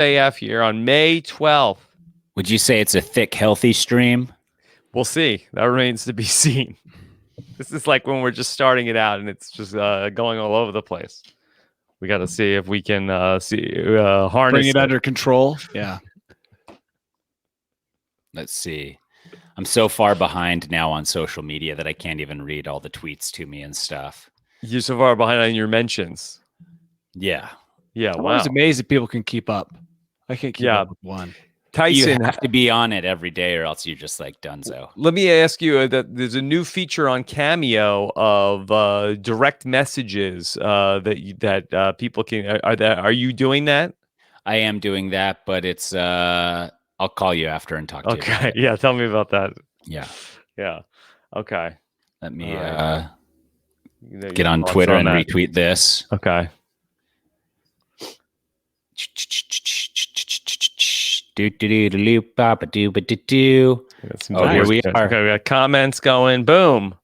AF here on May 12th. Would you say it's a thick, healthy stream? We'll see. That remains to be seen. This is like when we're just starting it out and it's just going all over the place. We got to see if we can harness bring it under control. Yeah. Let's see. I'm so far behind now on social media that I can't even read all the tweets to me and stuff. You're so far behind on your mentions. Yeah. Yeah. I'm wow. always amazed that people can keep up. I can't keep up with one. Tyson, you have to be on it every day or else you're just like donezo. Let me ask you that there's a new feature on Cameo of direct messages that people can. Are you doing that? I am doing that, but it's I'll call you after and talk to you. Okay. Yeah. Tell me about that. Yeah. Yeah. Okay. Let me get on Twitter and retweet this. Okay. Here we are. Okay, we got comments going. Boom.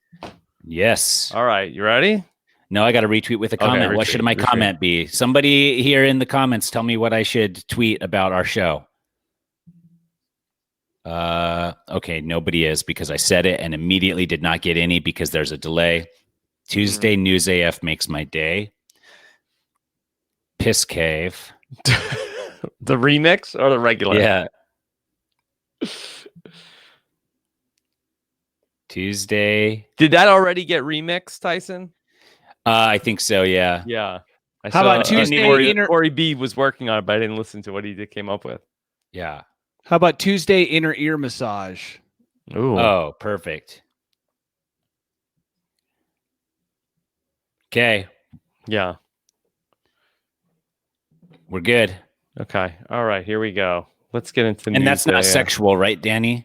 Yes. All right. You ready? No, I got to retweet with a comment. What should my comment be? Somebody here in the comments tell me what I should tweet about our show. Okay, nobody is because I said it and immediately did not get any because there's a delay. Tuesday News AF makes my day. Piss Cave. The remix or the regular? Yeah. Tuesday. Did that already get remixed, Tyson? I think so, yeah. Yeah. How about Tuesday? Corey B was working on it, but I didn't listen to what he came up with. Yeah. How about Tuesday inner ear massage? Ooh. Oh, perfect. Okay. Yeah. We're good. Okay. All right. Here we go. Let's get into news. And that's not sexual, right, Danny?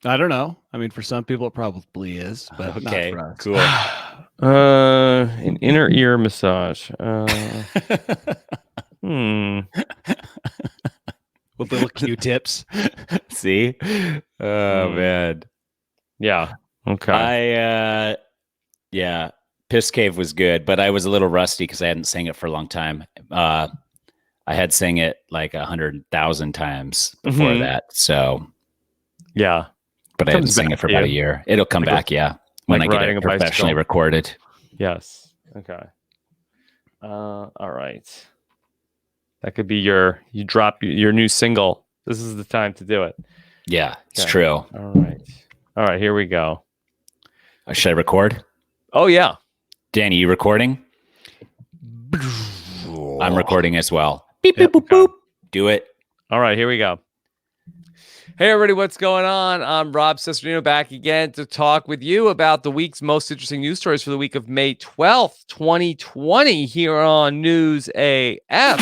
I don't know. I mean, for some people, it probably is, but okay, not for us. Cool. An inner ear massage. With little Q-tips. See? Oh, man. Yeah. Okay. Yeah. Piss Cave was good, but I was a little rusty because I hadn't sang it for a long time. I had sang it like 100,000 times before that. So, yeah. But I hadn't sang it for about a year. It'll come back, yeah, when I get it professionally recorded. Yes. Okay. All right. That could be you drop your new single. This is the time to do it. Yeah, it's true. All right. Here we go. Should I record? Oh, yeah. Danny, you recording? I'm recording as well. Beep, beep, boop, boop. Do it. All right, here we go. Hey, everybody, what's going on? I'm Rob Cesternino back again to talk with you about the week's most interesting news stories for the week of May 12th, 2020 here on News AF.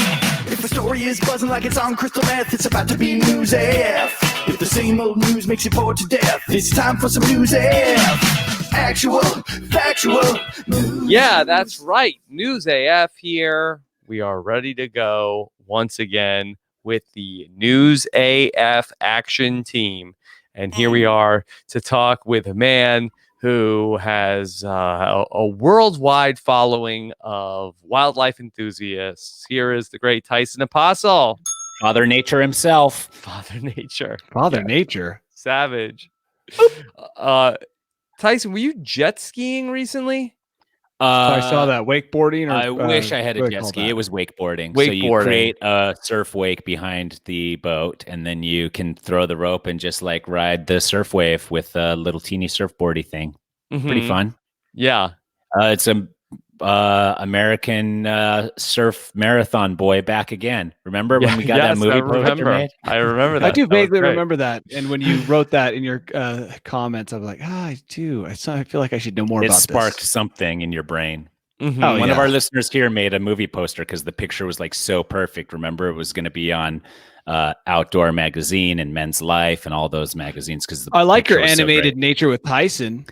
If the story is buzzing like it's on crystal meth, it's about to be News AF. If the same old news makes you bored to death, it's time for some News AF. Actual, factual news. Yeah, that's right. News AF here. We are ready to go once again with the News AF action team. And here we are to talk with a man who has a worldwide following of wildlife enthusiasts. Here is the great Tyson Apostle. Father Nature himself. Father Nature. Father Nature. Savage. Tyson, were you jet skiing recently? I saw that wakeboarding. I wish I had a jet ski. It was wakeboarding. So you create a surf wake behind the boat, and then you can throw the rope and just like ride the surf wave with a little teeny surfboardy thing. Mm-hmm. Pretty fun. Yeah. It's a American surf marathon boy back again. Remember when we got that movie? I remember that. I do vaguely remember that. And when you wrote that in your comments, I was like, I do. I feel like I should know more about this. It sparked something in your brain. Mm-hmm. One of our listeners here made a movie poster because the picture was like so perfect. Remember, it was going to be on Outdoor Magazine and Men's Life and all those magazines. Because I like your animated Nature with Tyson,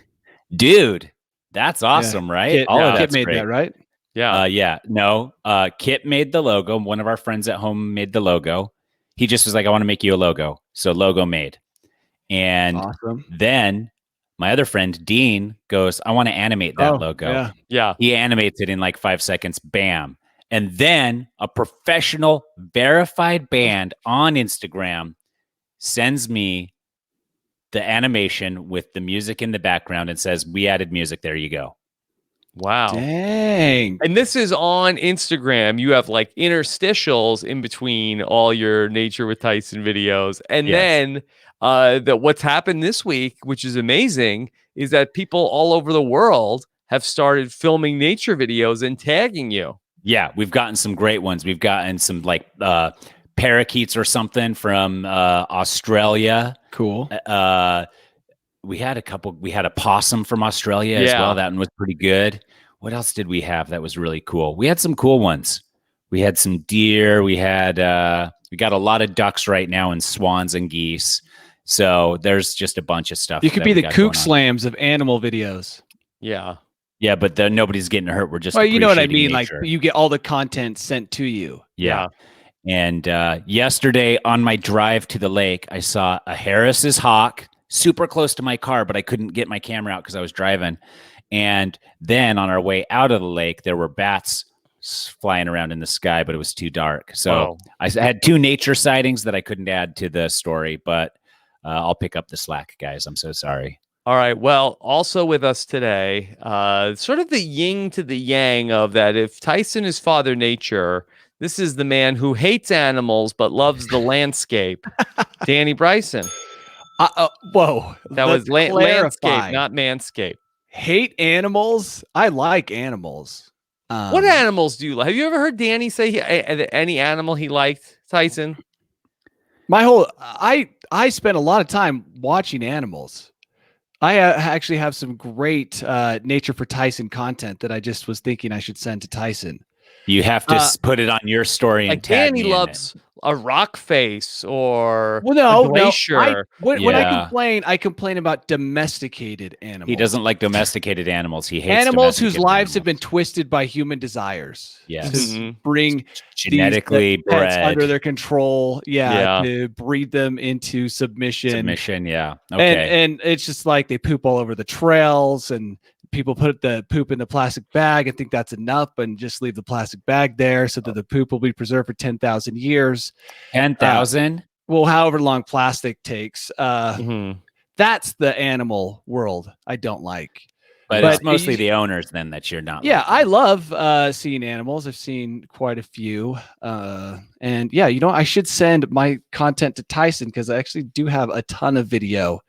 dude. That's awesome, right? Kit made that, right? Yeah. No, Kit made the logo. One of our friends at home made the logo. He just was like, I want to make you a logo. So logo made. And then my other friend, Dean, goes, I want to animate that logo. Yeah. He animates it in like 5 seconds. Bam. And then a professional verified band on Instagram sends me the animation with the music in the background and says, we added music. There you go. Wow. Dang. And this is on Instagram. You have like interstitials in between all your Nature with Tyson videos. And then what's happened this week, which is amazing, is that people all over the world have started filming nature videos and tagging you. Yeah, we've gotten some great ones. We've gotten some like parakeets or something from Australia. Cool. We had a couple. We had a possum from Australia as well. That one was pretty good. What else did we have that was really cool? We had some cool ones. We had some deer. We got a lot of ducks right now and swans and geese. So there's just a bunch of stuff. You could be the kook slams of animal videos. Yeah. Yeah, but nobody's getting hurt. We're just you know what I mean? Nature. Like you get all the content sent to you. Yeah. And yesterday on my drive to the lake, I saw a Harris's hawk super close to my car, but I couldn't get my camera out because I was driving. And then on our way out of the lake, there were bats flying around in the sky, but it was too dark. So I had 2 nature sightings that I couldn't add to the story, but I'll pick up the slack, guys. I'm so sorry. All right. Well, also with us today, sort of the yin to the yang of that. If Tyson is Father Nature, this is the man who hates animals but loves the landscape. Danny Bryson. Whoa. That was landscape, not manscape. Hate animals? I like animals. What animals do you like? Have you ever heard Danny say any animal he liked, Tyson? I spent a lot of time watching animals. I actually have some great Nature for Tyson content that I just was thinking I should send to Tyson. You have to put it on your story and tag Danny me loves a rock face or a No. glacier. When I complain about domesticated animals. He doesn't like domesticated animals. He hates animals whose lives have been twisted by human desires. Yes. To bring genetically these pets bred under their control. To breed them into submission. Yeah. Okay. And it's just like they poop all over the trails and people put the poop in the plastic bag and think that's enough and just leave the plastic bag there so that the poop will be preserved for 10,000 years. 10,000? Well, however long plastic takes. That's the animal world I don't like. But it's mostly the owners then that you're not. Yeah, I love seeing animals. I've seen quite a few. And yeah, I should send my content to Tyson because I actually do have a ton of video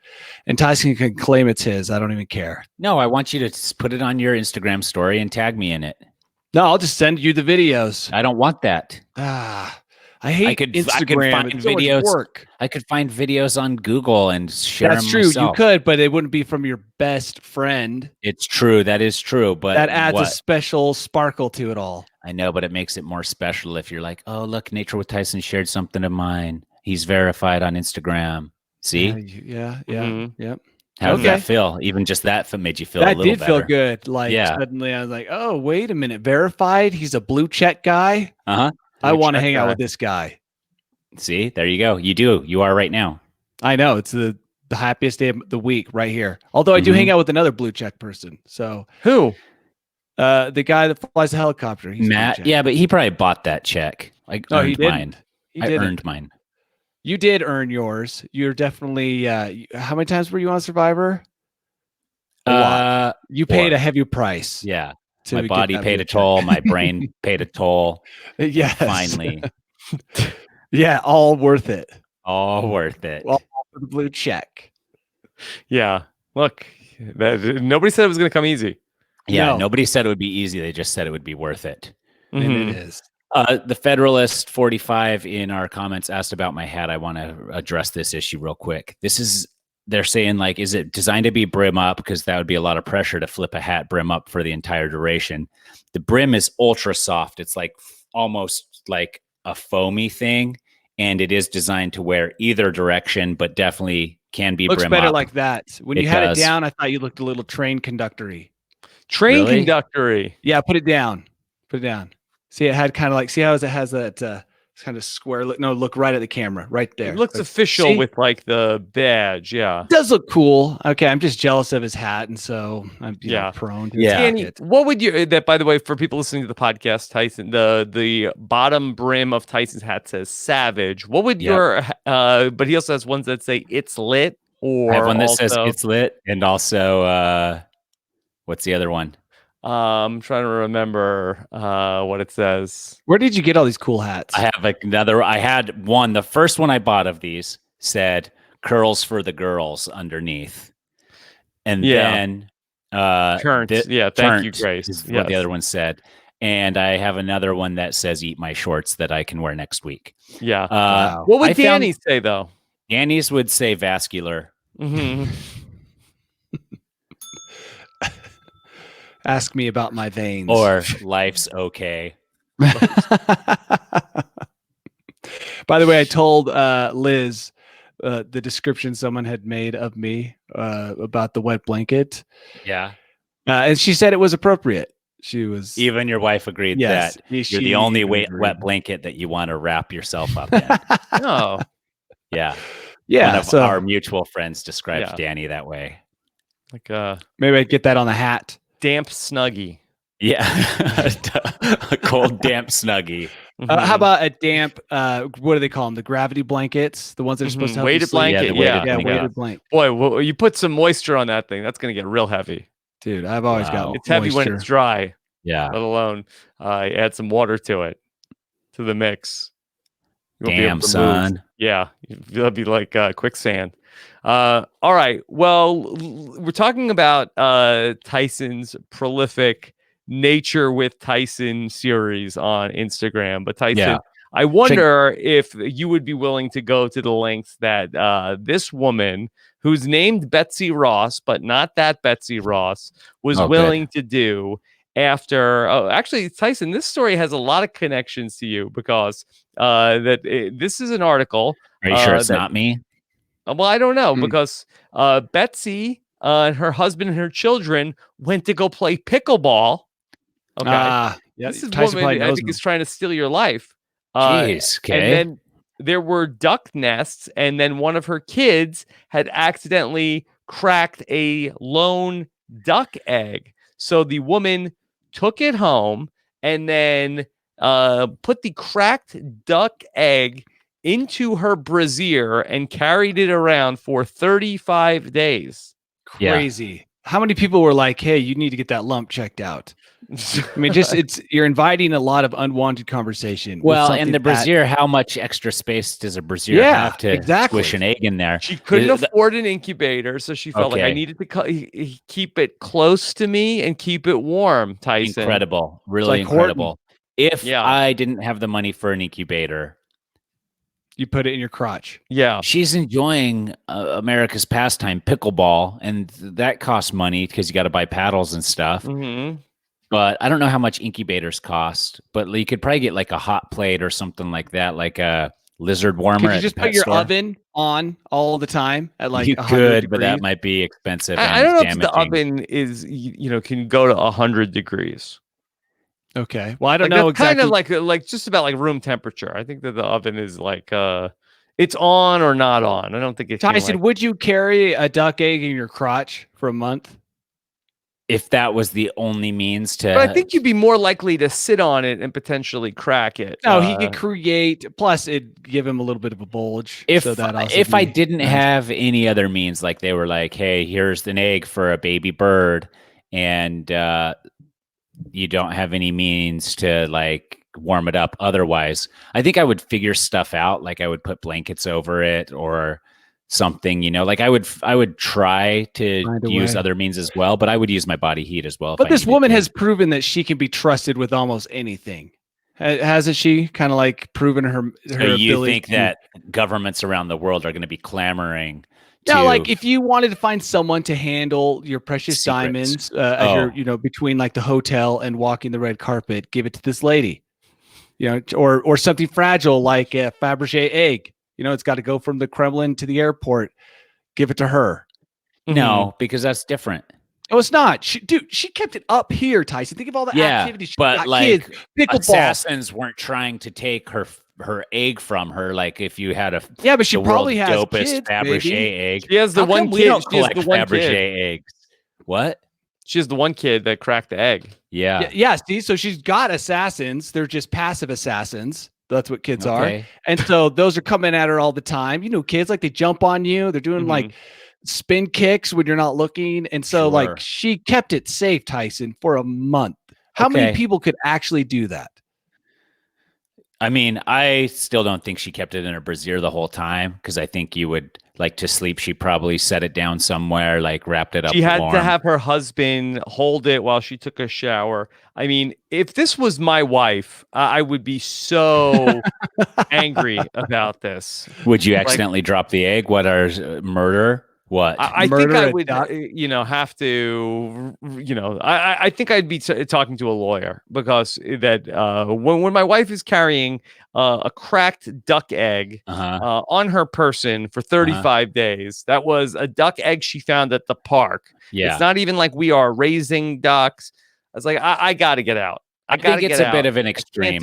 and Tyson can claim it's his. I don't even care. No, I want you to put it on your Instagram story and tag me in it. No, I'll just send you the videos. I don't want that. I hate Instagram. I could find videos. Work. I could find videos on Google and share them. That's true. Myself. You could, but it wouldn't be from your best friend. It's true. That is true. But that adds a special sparkle to it all. I know, but it makes it more special if you're like, oh, look, Nature with Tyson shared something of mine. He's verified on Instagram. See? Yeah. How did that feel? Even just that made you feel a little better. That did feel good. Like suddenly I was like, oh, wait a minute. Verified? He's a blue check guy? I want to hang out with this guy. See, there you go. You do. You are right now. I know. It's the happiest day of the week right here. Although I do hang out with another blue check person. So who? The guy that flies the helicopter. He's Matt. Yeah, but he probably bought that check. I earned mine. I earned mine. You did earn yours. You're definitely. How many times were you on Survivor? A lot. You paid a heavy price. Yeah. My body paid a toll. My brain paid a toll. Yes. Finally. Yeah, all worth it. All worth it. All for the blue check. Yeah. Look, nobody said it was going to come easy. Yeah, nobody said it would be easy. They just said it would be worth it. And it is. The Federalist 45 in our comments asked about my hat. I want to address this issue real quick. They're saying, like, is it designed to be brim up? Because that would be a lot of pressure to flip a hat brim up for the entire duration. The brim is ultra soft. It's like almost like a foamy thing. And it is designed to wear either direction, but definitely can be looks brim better up. like that. When you had it down, I thought you looked a little train conductory. Conductory. Yeah, put it down. Put it down. See, it had kind of like, see how it has that kind of square. Look right at the camera, right there. It looks official with like the badge. Yeah, it does look cool. Okay, I'm just jealous of his hat, and so I'm prone to attack it. What would you that by the way for people listening to the podcast, Tyson, the bottom brim of Tyson's hat says Savage. What would your but he also has ones that say it's lit, or I have one that says it's lit, and also what's the other one? I'm trying to remember what it says. Where did you get all these cool hats? I have another. I had one. The first one I bought of these said "curls for the girls" underneath, and then thank you, Grace. Is what the other one said. And I have another one that says "eat my shorts" that I can wear next week. Yeah. Wow. What would Danny's say though? Danny's would say "vascular." Mm-hmm. Ask me about my veins. Or life's okay. By the way, I told Liz the description someone had made of me about the wet blanket. Yeah. And she said it was appropriate. She was. Even your wife agreed that you're the only wet blanket that you want to wrap yourself up in. Oh. Yeah. Yeah. One of our mutual friends describes Danny that way. Like maybe I'd get that on the hat. Damp Snuggie. Yeah. A cold, damp Snuggie. How about a damp, what do they call them? The gravity blankets? The ones that are supposed to help weighted blanket. Weighted blanket. Boy, well, you put some moisture on that thing, that's going to get real heavy. Dude, I've always got it's heavy when it's dry. Yeah. Let alone add some water to it, to the mix. Damn, son. Move. Yeah. That'll be like quicksand. All right. Well, we're talking about Tyson's prolific Nature with Tyson series on Instagram. But Tyson, I wonder if you would be willing to go to the lengths that this woman, who's named Betsy Ross, but not that Betsy Ross, was willing to do after. Oh, actually, Tyson, this story has a lot of connections to you because this is an article. Are you sure it's not me? Well, I don't know because Betsy and her husband and her children went to go play pickleball. Okay, this is Tyson woman I think is trying to steal your life. Jeez, okay. And then there were duck nests, and then one of her kids had accidentally cracked a lone duck egg. So the woman took it home and then put the cracked duck egg into her brassiere and carried it around for 35 days. Crazy. Yeah. How many people were like, hey, you need to get that lump checked out? I mean, you're inviting a lot of unwanted conversation. Well, and the brassiere, how much extra space does a brassiere have to squish an egg in there? She couldn't afford an incubator, so she felt like I needed to keep it close to me and keep it warm, Tyson. Incredible. Really incredible. If I didn't have the money for an incubator, you put it in your crotch. Yeah. She's enjoying America's pastime, pickleball, and that costs money because you got to buy paddles and stuff. Mm-hmm. But I don't know how much incubators cost, but you could probably get like a hot plate or something like that, like a lizard warmer. Could you just put your oven on all the time at like you could, but that might be expensive. I don't know if the oven is, can go to 100 degrees. Okay. Well, I don't know exactly. Kind of like just about like room temperature. I think that the oven is like it's on or not on. I don't think it's Tyson, would you carry a duck egg in your crotch for a month? If that was the only means to, but I think you'd be more likely to sit on it and potentially crack it. No, he could create. Plus, it'd give him a little bit of a bulge. If I didn't have any other means, like they were like, "Hey, here's an egg for a baby bird," and you don't have any means to like warm it up. Otherwise, I think I would figure stuff out. Like I would put blankets over it or something, like I would try to use other means as well, but I would use my body heat as well. But this woman has proven that she can be trusted with almost anything. Hasn't she kind of like proven her ability? You think that governments around the world are going to be clamoring? No, like if you wanted to find someone to handle your precious diamonds as you're, between like the hotel and walking the red carpet, give it to this lady, or something fragile like a Fabergé egg. It's got to go from the Kremlin to the airport. Give it to her. No, because that's different. Oh, it's not. She kept it up here, Tyson. Think of all the activities. But like kids, pickleball. Assassins weren't trying to take her her egg from her. Like if you had a but she probably has dopest kids, Fabergé baby. egg. She has the How one come we kid. don't She has collect the one Fabergé kid. eggs. What? She has the one kid that cracked the egg. Yeah. See, so she's got assassins. They're just passive assassins. That's what kids are. And so those are coming at her all the time. You know, kids, like, they jump on you. They're doing like spin kicks when you're not looking. And so like she kept it safe, Tyson, for a month. How many people could actually do that? I mean, I still don't think she kept it in her brassiere the whole time, because I think you would, like, to sleep, she probably set it down somewhere, like wrapped it up. She had to have her husband hold it while she took a shower. I mean, if this was my wife, I would be so angry about this. Would you accidentally drop the egg? What are murder? What? I think I would, have to, I think I'd be talking to a lawyer, because that when my wife is carrying a cracked duck egg on her person for 35 days, that was a duck egg she found at the park. Yeah. It's not even like we are raising ducks. I was like, I got to get out. I think it's a bit of an extreme.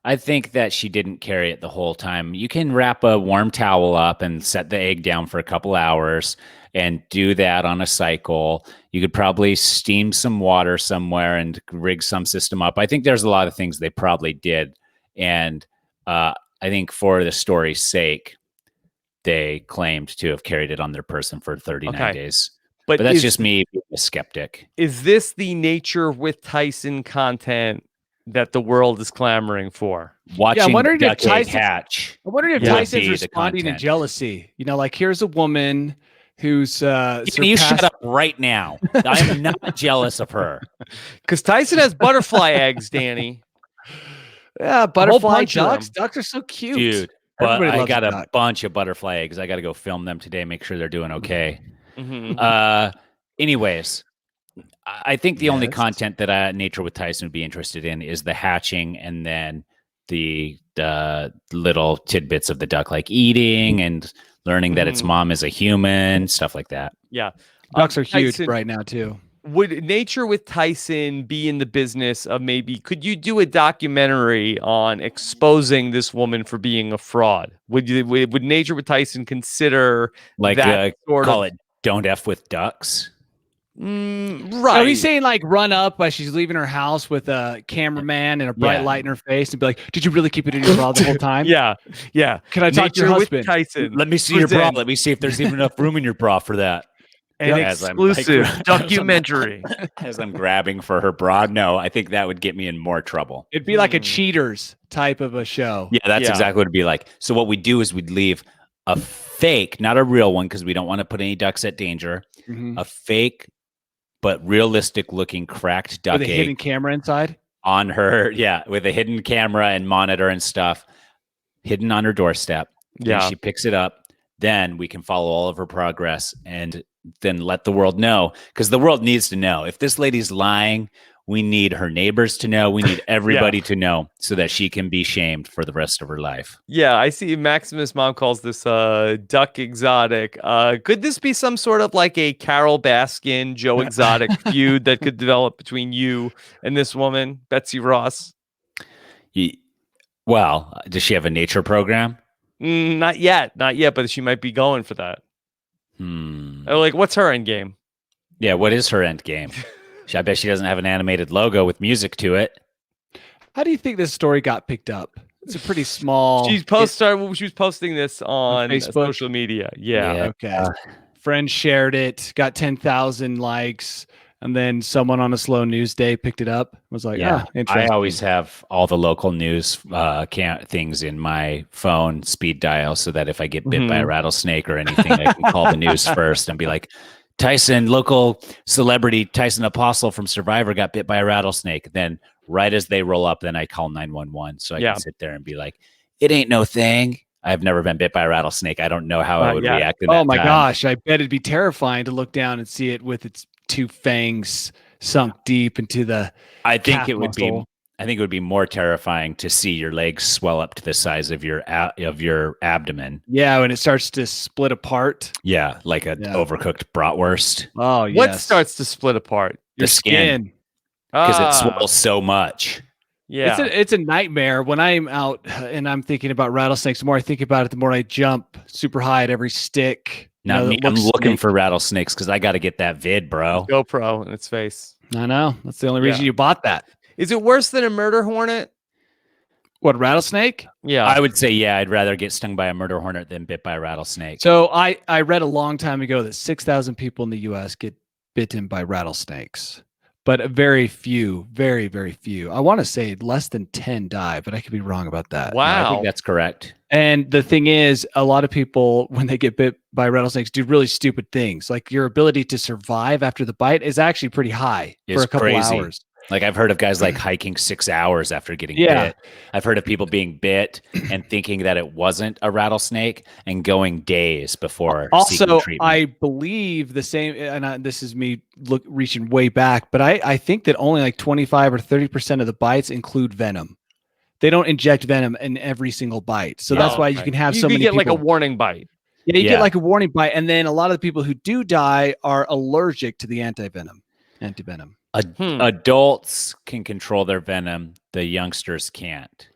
I think that she didn't carry it the whole time. You can wrap a warm towel up and set the egg down for a couple hours and do that on a cycle. You could probably steam some water somewhere and rig some system up. I think there's a lot of things they probably did. And I think for the story's sake, they claimed to have carried it on their person for 39 days. But that's just me being a skeptic. Is this the Nature with Tyson content that the world is clamoring for? Watching duck egg hatch. I'm wondering if Tyson's responding in jealousy. You know, like, here's a woman who's you shut up right now. I'm not jealous of her. Because Tyson has butterfly eggs, Danny. Yeah, butterfly ducks. Ducks are so cute. Dude, but I got a bunch of butterfly eggs. I got to go film them today, make sure they're doing okay. Anyways, I think the only content that Nature with Tyson would be interested in is the hatching, and then the little tidbits of the duck, like eating and learning that its mom is a human, stuff like that. Yeah. Ducks are huge right now too. Would Nature with Tyson be in the business of, maybe, could you do a documentary on exposing this woman for being a fraud? Would Nature with Tyson consider, like, that call it Don't F with Ducks? Right. Are we saying, like, run up as she's leaving her house with a cameraman and a bright light in her face and be like, did you really keep it in your bra the whole time? Yeah. Can I talk to your husband? With Tyson. Let me see your bra. Let me see if there's even enough room in your bra for that. An exclusive documentary. As I'm grabbing for her bra. No, I think that would get me in more trouble. It'd be like a Cheaters type of a show. Yeah, that's exactly what it'd be like. So what we do is we'd leave a fake, not a real one, because we don't want to put any ducks at danger, a fake but realistic looking cracked duck with a hidden camera inside on her. Yeah, with a hidden camera and monitor and stuff hidden on her doorstep. Yeah, and she picks it up. Then we can follow all of her progress and then let the world know, because the world needs to know. If this lady's lying, we need her neighbors to know. We need everybody to know, so that she can be shamed for the rest of her life. Yeah, I see Maximus' mom calls this duck exotic. Could this be some sort of like a Carol Baskin, Joe Exotic feud that could develop between you and this woman, Betsy Ross? Well, does she have a nature program? Not yet, but she might be going for that. Like, what's her end game? Yeah, what is her end game? I bet she doesn't have an animated logo with music to it. How do you think this story got picked up? It's a pretty small. She was posting this on Facebook? Social media. Yeah. Okay. Friends shared it, got 10,000 likes, and then someone on a slow news day picked it up. Was like, interesting. I always have all the local news things in my phone speed dial, so that if I get bit by a rattlesnake or anything, I can call the news first and be like, Tyson, local celebrity Tyson Apostle from Survivor got bit by a rattlesnake. Then right as they roll up, then I call 911 so I can sit there and be like, it ain't no thing. I've never been bit by a rattlesnake. I don't know how I would react in that Oh my gosh, I bet it'd be terrifying to look down and see it with its two fangs sunk deep into the I think it would be more terrifying to see your legs swell up to the size of your abdomen. Yeah, when it starts to split apart. Yeah, like an overcooked bratwurst. Oh, yes. What starts to split apart? The skin. Because it swells so much. Yeah. It's a nightmare when I'm out and I'm thinking about rattlesnakes. The more I think about it, the more I jump super high at every stick. Not me. I'm looking for rattlesnakes because I got to get that vid, bro. GoPro in its face. I know. That's the only reason you bought that. Is it worse than a murder hornet? What, rattlesnake? Yeah. I would say, yeah, I'd rather get stung by a murder hornet than bit by a rattlesnake. So I read a long time ago that 6,000 people in the U.S. get bitten by rattlesnakes, but very few, very, very few. I want to say less than 10 die, but I could be wrong about that. Wow. Yeah, I think that's correct. And the thing is, a lot of people, when they get bit by rattlesnakes, do really stupid things. Like your ability to survive after the bite is actually pretty high for a couple hours. Like I've heard of guys like hiking 6 hours after getting bit. I've heard of people being bit and thinking that it wasn't a rattlesnake and going days before seeking treatment. I believe the same, and this is me reaching way back, but I think that only like 25 or 30% of the bites include venom. They don't inject venom in every single bite. So that's why you can have so many people. You get like a warning bite. Yeah, you get like a warning bite. And then a lot of the people who do die are allergic to the antivenom. Adults can control their venom. The youngsters can't.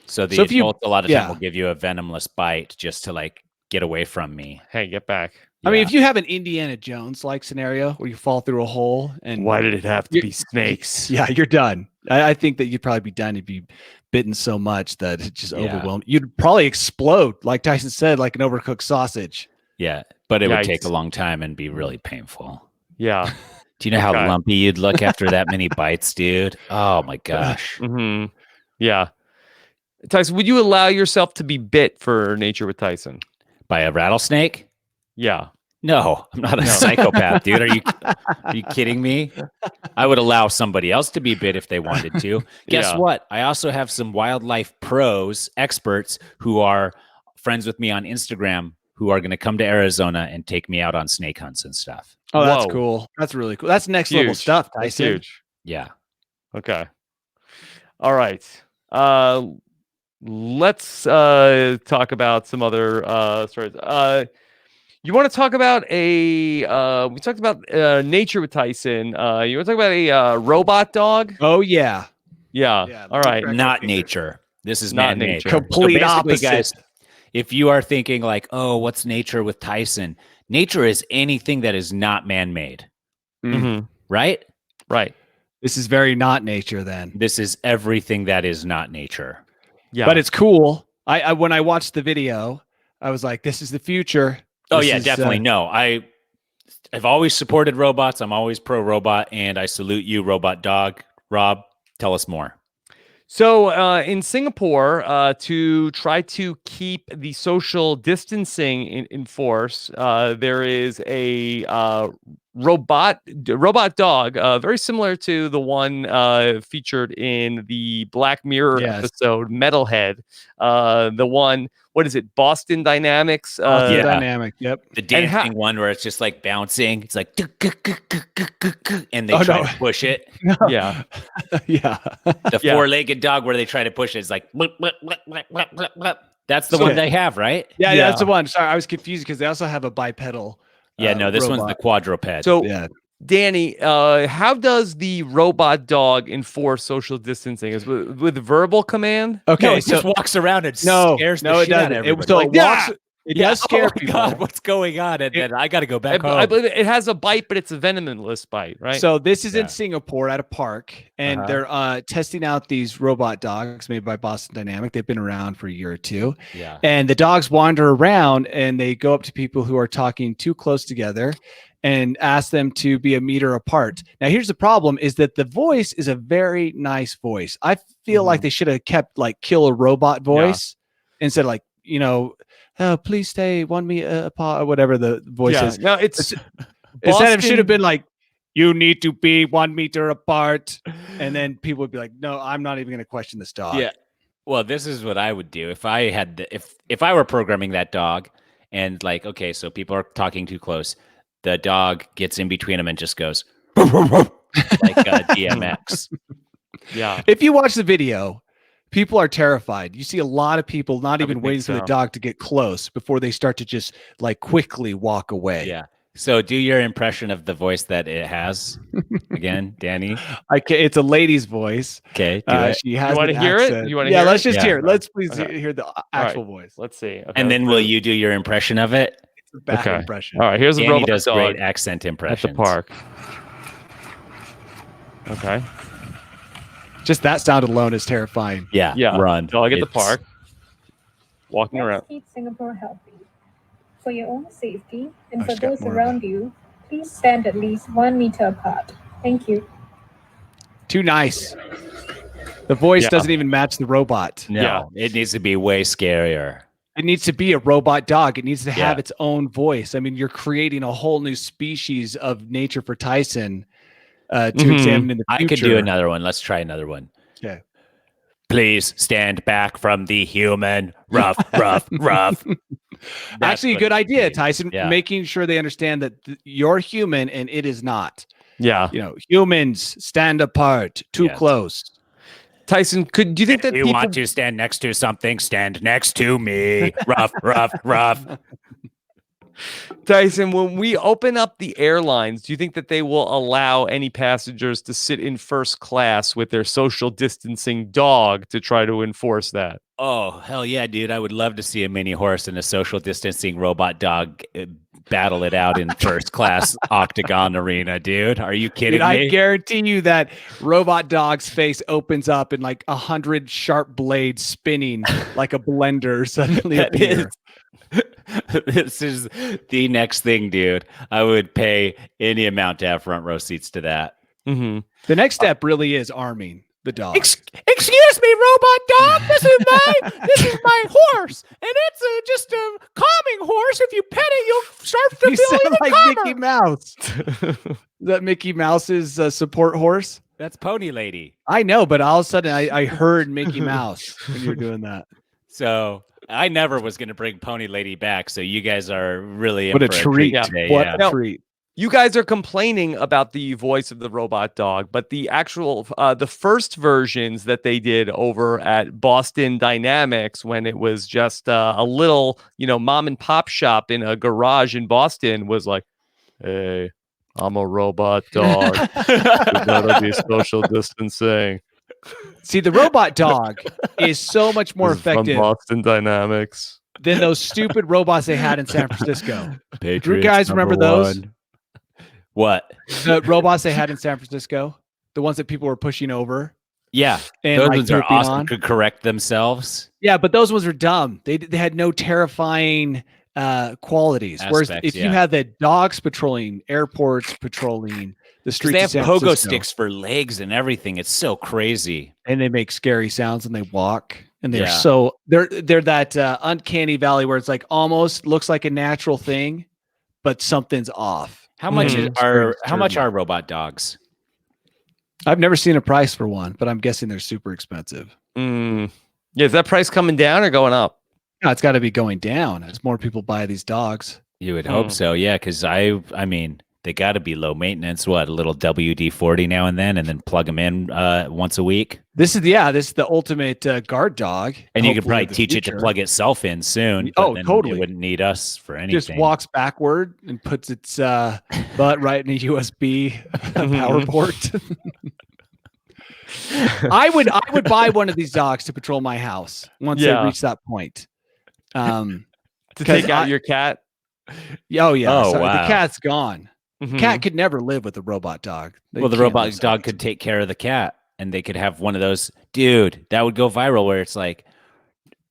So the adults a lot of time will give you a venomless bite just to like get away from me. Hey, get back. I mean, if you have an Indiana Jones like scenario where you fall through a hole and why did it have to be snakes? Yeah, you're done. I think that you'd probably be done if you bitten so much that it just overwhelmed. You'd probably explode, like Tyson said, like an overcooked sausage. Yeah, but it would take a long time and be really painful. Yeah. Do you know how lumpy you'd look after that many bites, dude? Oh my gosh. Mm-hmm. Yeah. Tyson, would you allow yourself to be bit for Nature with Tyson? By a rattlesnake? Yeah. No, I'm not a psychopath, dude. Are you kidding me? I would allow somebody else to be bit if they wanted to. Guess what? I also have some wildlife pros, experts who are friends with me on Instagram who are going to come to Arizona and take me out on snake hunts and stuff. Oh, that's cool. That's really cool. That's next level stuff, Tyson. That's huge. Yeah. Okay. All right. Let's talk about some other stories. You want to talk about we talked about Nature with Tyson. You want to talk about a robot dog? Oh, yeah. Yeah. All right. Not nature. This is not man-made. nature. Complete opposite. Guys, if you are thinking like, oh, what's nature with Tyson? Nature is anything that is not man-made. Mm-hmm. Right? Right. This is very not nature then. This is everything that is not nature. Yeah. But it's cool. I when I watched the video, I was like, this is the future. Oh, yeah, definitely. No, I've always supported robots. I'm always pro robot, and I salute you, robot dog. Rob, tell us more. So in Singapore, to try to keep the social distancing in force, there is a robot dog, very similar to the one featured in the Black Mirror episode, Metalhead. The one, what is it, Boston Dynamics? Dynamic, yep. The dancing one where it's just like bouncing. It's like, and they try to push it. Yeah. Yeah. The four-legged dog where they try to push it is like, that's the one they have, right? Yeah, that's the one. Sorry, I was confused because they also have a bipedal. Yeah, no, this one's the quadruped. So, Danny, how does the robot dog enforce social distancing? Is with verbal command? Okay, no, it just walks around and scares the shit out of everybody. It does scare people. God, what's going on? And then I got to go back home. I believe it has a bite, but it's a venomless bite, right? So this is in Singapore at a park, and they're testing out these robot dogs made by Boston Dynamic. They've been around for a year or two. Yeah. And the dogs wander around, and they go up to people who are talking too close together and ask them to be a meter apart. Now, here's the problem is that the voice is a very nice voice. I feel like they should have kept like kill a robot voice instead of like, you know, oh, please stay 1 meter apart or whatever the voice is. No, it's instead of should have been like, you need to be 1 meter apart. And then people would be like, no, I'm not even going to question this dog. Yeah. Well, this is what I would do if I had if I were programming that dog and like, okay, so people are talking too close. The dog gets in between them and just goes like DMX. Yeah. If you watch the video, people are terrified. You see a lot of people not even waiting for the dog to get close before they start to just like quickly walk away. Yeah. So do your impression of the voice that it has again, Danny. It's a lady's voice. Okay, do it. She has You want to hear accent. it? You want to hear let's it? just hear it. Let's please Okay. hear the All actual right. voice. Let's see. Okay, And then will you do your impression of it? It's a bad Okay. impression. All right, here's a Danny robot does dog great accent at impressions. the park. Okay. Just that sound alone is terrifying. Yeah, run. Dog at the It's- park. Walking around. Let's keep Singapore healthy. For your own safety and for just got those more of around you, please stand at least 1 meter apart. Thank you. Too nice. The voice Yeah. doesn't even match the robot. No, it needs to be way scarier. It needs to be a robot dog. It needs to have Yeah. its own voice. I mean, you're creating a whole new species of nature for Tyson to examine in the I future. could do another one. Let's try another one. Okay. Please stand back from the human. Rough, rough, rough. That's Actually, a what good it idea, needs. Tyson. Yeah. Making sure they understand that you're human and it is not. Yeah. Humans stand apart, too Yes. close. Tyson, do you think that If you people want to stand next to something, stand next to me. Rough, rough, rough. Tyson, when we open up the airlines, do you think that they will allow any passengers to sit in first class with their social distancing dog to try to enforce that? Oh, hell yeah, dude. I would love to see a mini horse and a social distancing robot dog battle it out in first class octagon arena, dude. Are you kidding Dude, I me? guarantee you that robot dog's face opens up and like 100 sharp blades spinning like a blender suddenly appear. This is the next thing, dude. I would pay any amount to have front row seats to that. Mm-hmm. The next step really is arming the dog. Excuse me, robot dog. This is my horse, and it's just a calming horse. If you pet it, you'll start to You feel sound even like calmer. Mickey Mouse. Is that Mickey Mouse's support horse? That's Pony Lady. I know, but all of a sudden I heard Mickey Mouse when you were doing that. So I never was going to bring Pony Lady back. So you guys are really in What a for treat. today. What Yeah. a treat. You guys are complaining about the voice of the robot dog, but the actual, the first versions that they did over at Boston Dynamics, when it was just a little, mom and pop shop in a garage in Boston, was like, "Hey, I'm a robot dog. You gotta be social distancing." See, the robot dog is so much more This is from effective Boston Dynamics. than those stupid robots they had in San Francisco. Patriots, You guys remember those? What? The robots they had in San Francisco, the ones that people were pushing over Yeah. and Those like ones are pooping awesome. on. Could correct themselves. Yeah, but those ones were dumb. They had no terrifying qualities. Whereas Aspects, if you yeah. had the dogs patrolling, airports patrolling the streets, They of have San pogo Francisco, sticks for legs and everything. It's so crazy. and they make scary sounds when they walk, and they're Yeah. they're that uncanny valley where it's like almost looks like a natural thing, but something's off. How much Mhm. how much are robot dogs? I've never seen a price for one, but I'm guessing they're super expensive. Yeah, is that price coming down or going up? No, it's got to be going down as more people buy these dogs. You would hope so, yeah. Because I mean, they got to be low maintenance. What, a little WD-40 now and then plug them in once a week. This is the ultimate guard dog, And you could hopefully probably in the teach it to future. plug itself in soon. Oh, then totally. It wouldn't need us for anything. Just walks backward and puts its butt right in a USB power port. I would buy one of these dogs to patrol my house once Yeah. they reach that point. To 'Cause take out your cat? Oh yeah, Oh, sorry, wow. the cat's gone. Mhm. Cat could never live with a robot dog. They Well, the can't robot live dog separate. could take care of the cat, and they could have one of those. Dude, that would go viral. Where it's like,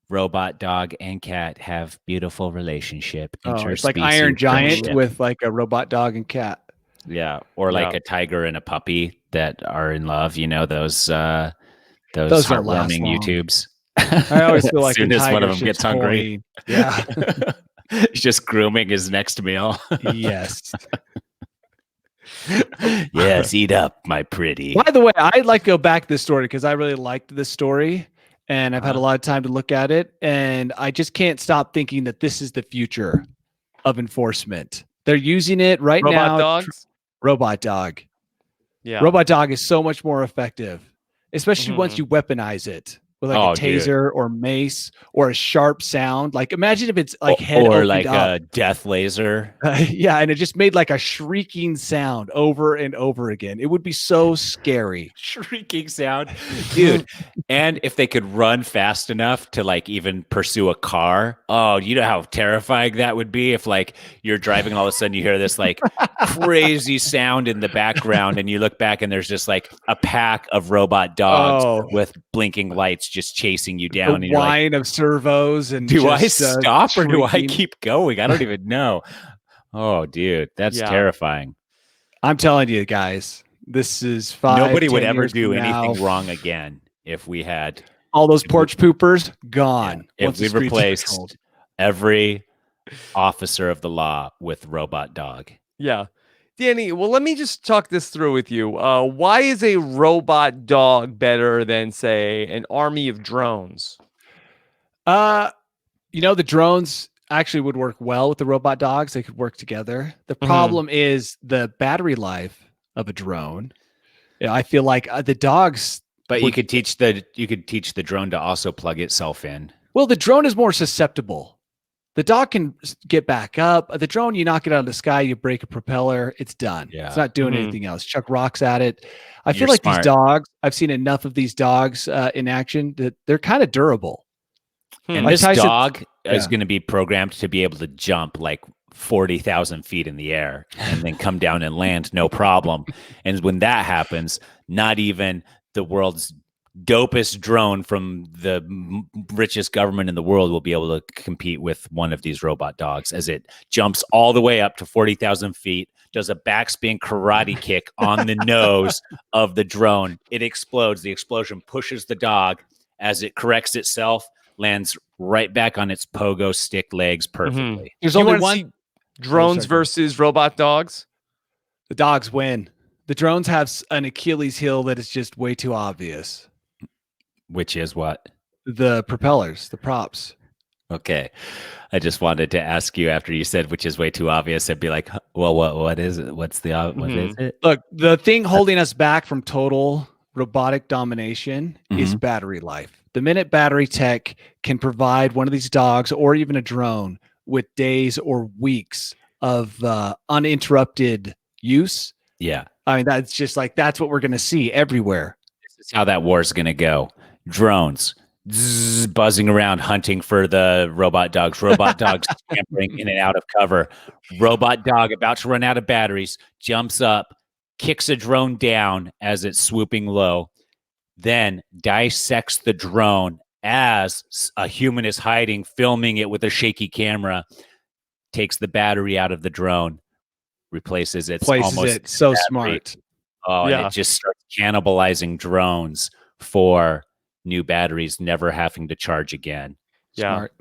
robot dog and cat have beautiful relationship. Oh, it's like interspecies Iron Giant friendship. with like a robot dog and cat. Yeah, or like Yeah. a tiger and a puppy that are in love. You know those Those don't last heartwarming long. YouTubes. I always feel like as soon a as one tiger of them should gets hungry, spoil. Yeah. he's just grooming his next meal. Yes. Yes, eat up, my pretty. By the way, I'd like to go back to this story because I really liked this story and I've had a lot of time to look at it. And I just can't stop thinking that this is the future of enforcement. They're using it right Robot now. dogs? Robot dog. Yeah. Robot dog is so much more effective, especially Mhm. once you weaponize it. with like a taser or mace or a sharp sound. Like imagine if it's like head or opened like up. a death laser. Yeah, and it just made like a shrieking sound over and over again. It would be so scary. Shrieking sound, dude. And if they could run fast enough to like even pursue a car, oh, you know how terrifying that would be if like you're driving and all of a sudden you hear this like crazy sound in the background and you look back and there's just like a pack of robot dogs with blinking lights just chasing you down. The and you're whine like, of servos and do I just, stop or do I shrieking. keep going? I don't even know. Oh, dude, that's terrifying. I'm telling you guys, this is 5. Nobody would 10 ever years do from anything now. wrong again if we had All those porch poopers gone. if once the we streets are replaced controlled. every officer of the law with robot dog. Yeah. Danny, well, let me just talk this through with you. Why is a robot dog better than, say, an army of drones? The drones actually would work well with the robot dogs. They could work together. The problem is the battery life of a drone. I feel like the dogs. But you could teach the drone to also plug itself in. Well, the drone is more susceptible. The dog can get back up. The drone, you knock it out of the sky, you break a propeller, it's done. Yeah. It's not doing anything else. Chuck rocks at it. I feel like these dogs, I've seen enough of these dogs in action that they're kind of durable. And this dog is going to be programmed to be able to jump like 40,000 feet in the air and then come down and land, no problem. And when that happens, not even the world's dopest drone from the richest government in the world will be able to compete with one of these robot dogs as it jumps all the way up to 40,000 feet, does a backspin karate kick on the nose of the drone. It explodes. The explosion pushes the dog as it corrects itself, lands right back on its pogo stick legs perfectly. There's only one drones versus robot dogs. The dogs win. The drones have an Achilles heel that is just way too obvious. Which is what? The propellers, the props. Okay. I just wanted to ask you after you said, which is way too obvious. I'd be like, well, what is it? What is it? Look, the thing holding us back from total robotic domination is battery life. The minute battery tech can provide one of these dogs or even a drone with days or weeks of uninterrupted use. Yeah. I mean, that's just like, that's what we're going to see everywhere. This is how that war is going to go. Drones buzzing around, hunting for the robot dogs scampering in and out of cover. Robot dog about to run out of batteries, jumps up, kicks a drone down as it's swooping low, then dissects the drone as a human is hiding, filming it with a shaky camera, takes the battery out of the drone, replaces it. So smart. Oh, yeah. And it just starts cannibalizing drones for new batteries, never having to charge again. Yeah. Smart.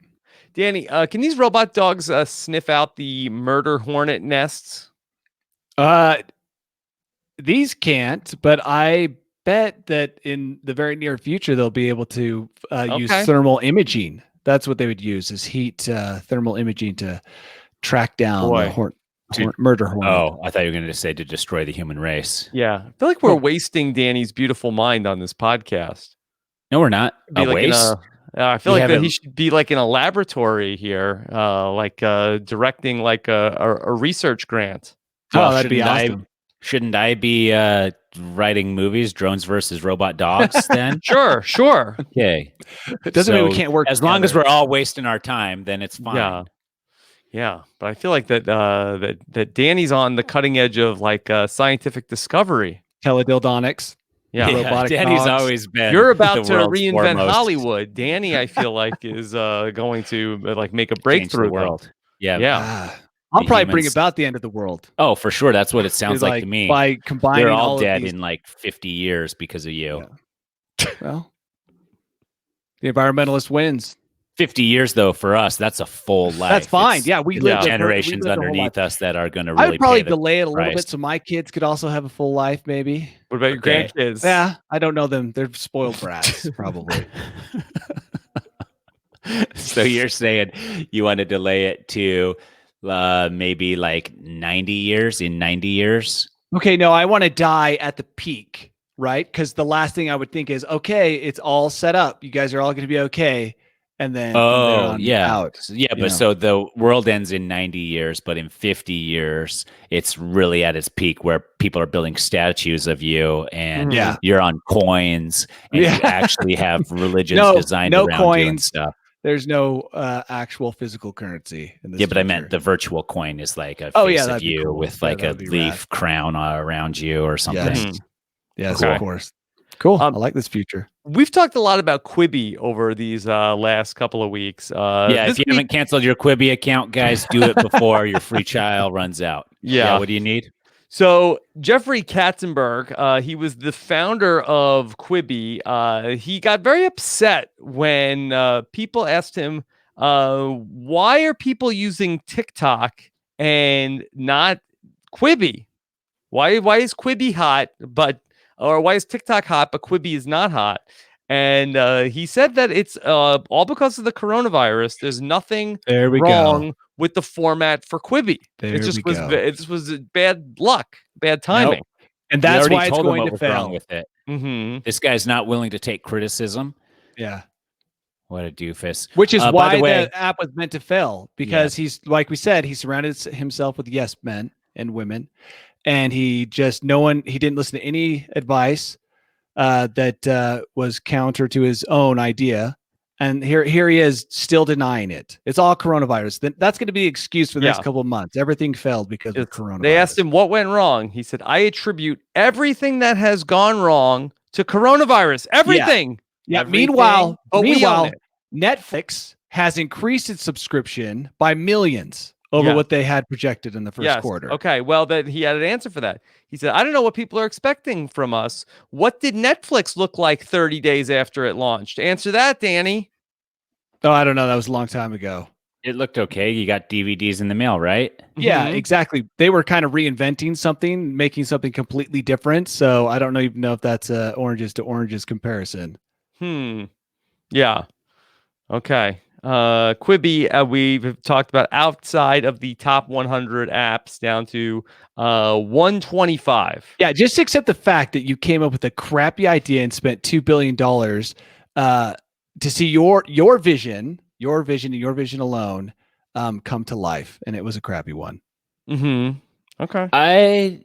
Danny, can these robot dogs sniff out the murder hornet nests? These can't, but I bet that in the very near future, they'll be able to use thermal imaging. That's what they would use, is heat thermal imaging to track down the murder hornet. Oh, I thought you were going to say to destroy the human race. Yeah. I feel like we're wasting Danny's beautiful mind on this podcast. No, we're not. I feel like that he should be like in a laboratory here, directing like a research grant. Well, that'd be awesome. Shouldn't I be writing movies, drones versus robot dogs then? Sure. Okay. It doesn't mean we can't work as long as we're all wasting our time, then it's fine. Yeah. But I feel like that Danny's on the cutting edge of like scientific discovery. Teledildonics. Yeah, Danny's always been. You're about to reinvent Hollywood. Danny, I feel like, is going to like make a breakthrough. The world. Yeah. I'll probably bring about the end of the world. Oh, for sure. That's what it sounds like to me. By combining, they're all dead in like 50 years because of you. Yeah. Well, the environmentalist wins. 50 years though for us, that's a full life. That's fine. Yeah, we live generations underneath us that are going to really. I would probably delay it a little bit so my kids could also have a full life. Maybe. What about your grandkids? Yeah, I don't know them. They're spoiled brats, probably. So you're saying you want to delay it to maybe like 90 years? In 90 years? Okay, no, I want to die at the peak right? Because the last thing I would think is, okay, it's all set up. You guys are all going to be okay. And then from there on out. So the world ends in 90 years, but in 50 years, it's really at its peak where people are building statues of you and you're on coins and you actually have religions designed around coins. you and stuff. There's no actual physical currency in this. Yeah, but I meant the virtual coin is like a face of you with like a leaf crown around you or something. Yes, of course. Cool. I like this future. We've talked a lot about Quibi over these last couple of weeks. If you haven't canceled your Quibi account, guys, do it before your free trial runs out. Yeah. What do you need? So Jeffrey Katzenberg, he was the founder of Quibi. He got very upset when people asked him, why are people using TikTok and not Quibi? Why is Quibi hot, or why is TikTok hot, but Quibi is not hot? And he said that it's all because of the coronavirus. There's nothing wrong with the format for Quibi. It just was bad luck, bad timing. Nope. And that's why it's going to fail. With it. This guy's not willing to take criticism. Yeah. What a doofus. Which is why the app was meant to fail, because he's, like we said, he surrounded himself with yes men and women. And he didn't listen to any advice that was counter to his own idea. And here he is still denying it. It's all coronavirus. That's going to be the excuse for the next couple of months. Everything failed because of coronavirus. They asked him what went wrong. He said, I attribute everything that has gone wrong to coronavirus. Everything. Yeah. Meanwhile, Netflix has increased its subscription by millions over what they had projected in the first quarter. Okay, well, then he had an answer for that. He said, I don't know what people are expecting from us. What did Netflix look like 30 days after it launched? Answer that, Danny. Oh, I don't know. That was a long time ago. It looked okay. You got DVDs in the mail, right? Yeah, exactly. They were kind of reinventing something, making something completely different. So I don't even know if that's a oranges to oranges comparison. Yeah. Okay. Quibi, we've talked about outside of the top 100 apps down to 125. Yeah, just accept the fact that you came up with a crappy idea and spent $2 billion to see your vision and your vision alone come to life, and it was a crappy one. Okay.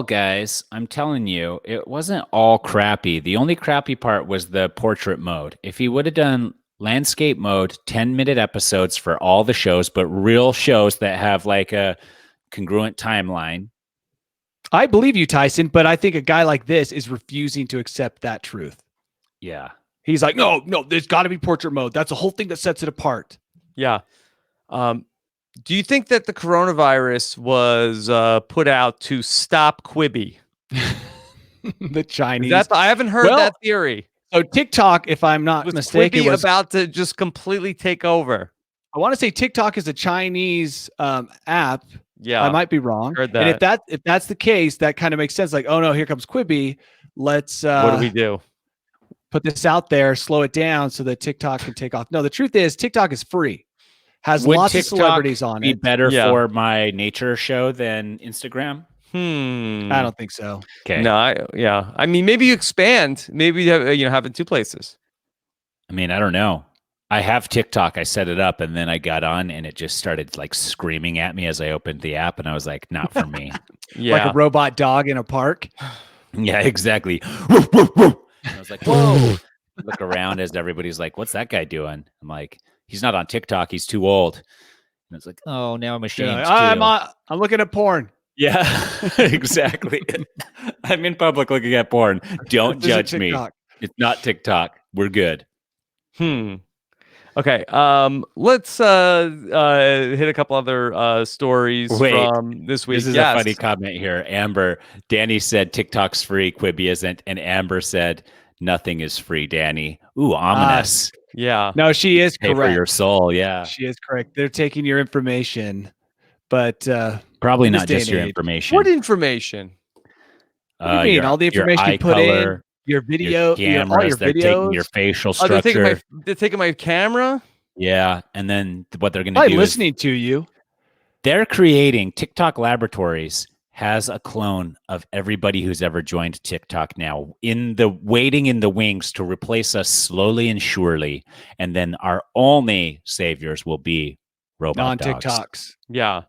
Guys, I'm telling you, it wasn't all crappy. The only crappy part was the portrait mode. If he would have done landscape mode, 10-minute episodes for all the shows, but real shows that have like a congruent timeline. I believe you, Tyson, but I think a guy like this is refusing to accept that truth. Yeah. He's like, no, there's got to be portrait mode. That's the whole thing that sets it apart. Yeah. Do you think that the coronavirus was put out to stop Quibi? The Chinese. I haven't heard that theory. So TikTok, if I'm not mistaken, was about to just completely take over. I want to say TikTok is a Chinese app. Yeah, I might be wrong. Heard that. And if that's the case, that kind of makes sense. Like, oh no, here comes Quibi. Let's what do we do? Put this out there, slow it down so that TikTok can take off. No, the truth is TikTok is free. Has lots of celebrities on it. Be better for my nature show than Instagram? I don't think so. Okay. No, I mean, maybe you expand. Maybe you have it two places. I mean, I don't know. I have TikTok. I set it up and then I got on and it just started like screaming at me as I opened the app and I was like, not for me. Like a robot dog in a park. Yeah, exactly. And I was like, whoa. Look around as everybody's like, what's that guy doing? I'm like, he's not on TikTok. He's too old. And it's like, oh, now I'm ashamed. I'm looking at porn. Yeah, exactly. I'm in public looking at porn. Don't judge me. It's not TikTok. We're good. Okay. Let's hit a couple other stories from this week. This is a funny comment here. Amber, Danny said TikTok's free, Quibi isn't, and Amber said nothing is free, Danny. Ooh, ominous. Yeah. No, she is correct. For your soul, yeah. She is correct. They're taking your information, but probably not just your information. What information? What do you mean? All the information you put in, your video, your cameras, all your they're videos, taking your facial structure. They're taking my camera? Yeah, and then what they're going to do listening to you. They're creating TikTok laboratories has a clone of everybody who's ever joined TikTok now waiting in the wings to replace us slowly and surely. And then our only saviors will be robot dogs. Non-TikToks. Yeah.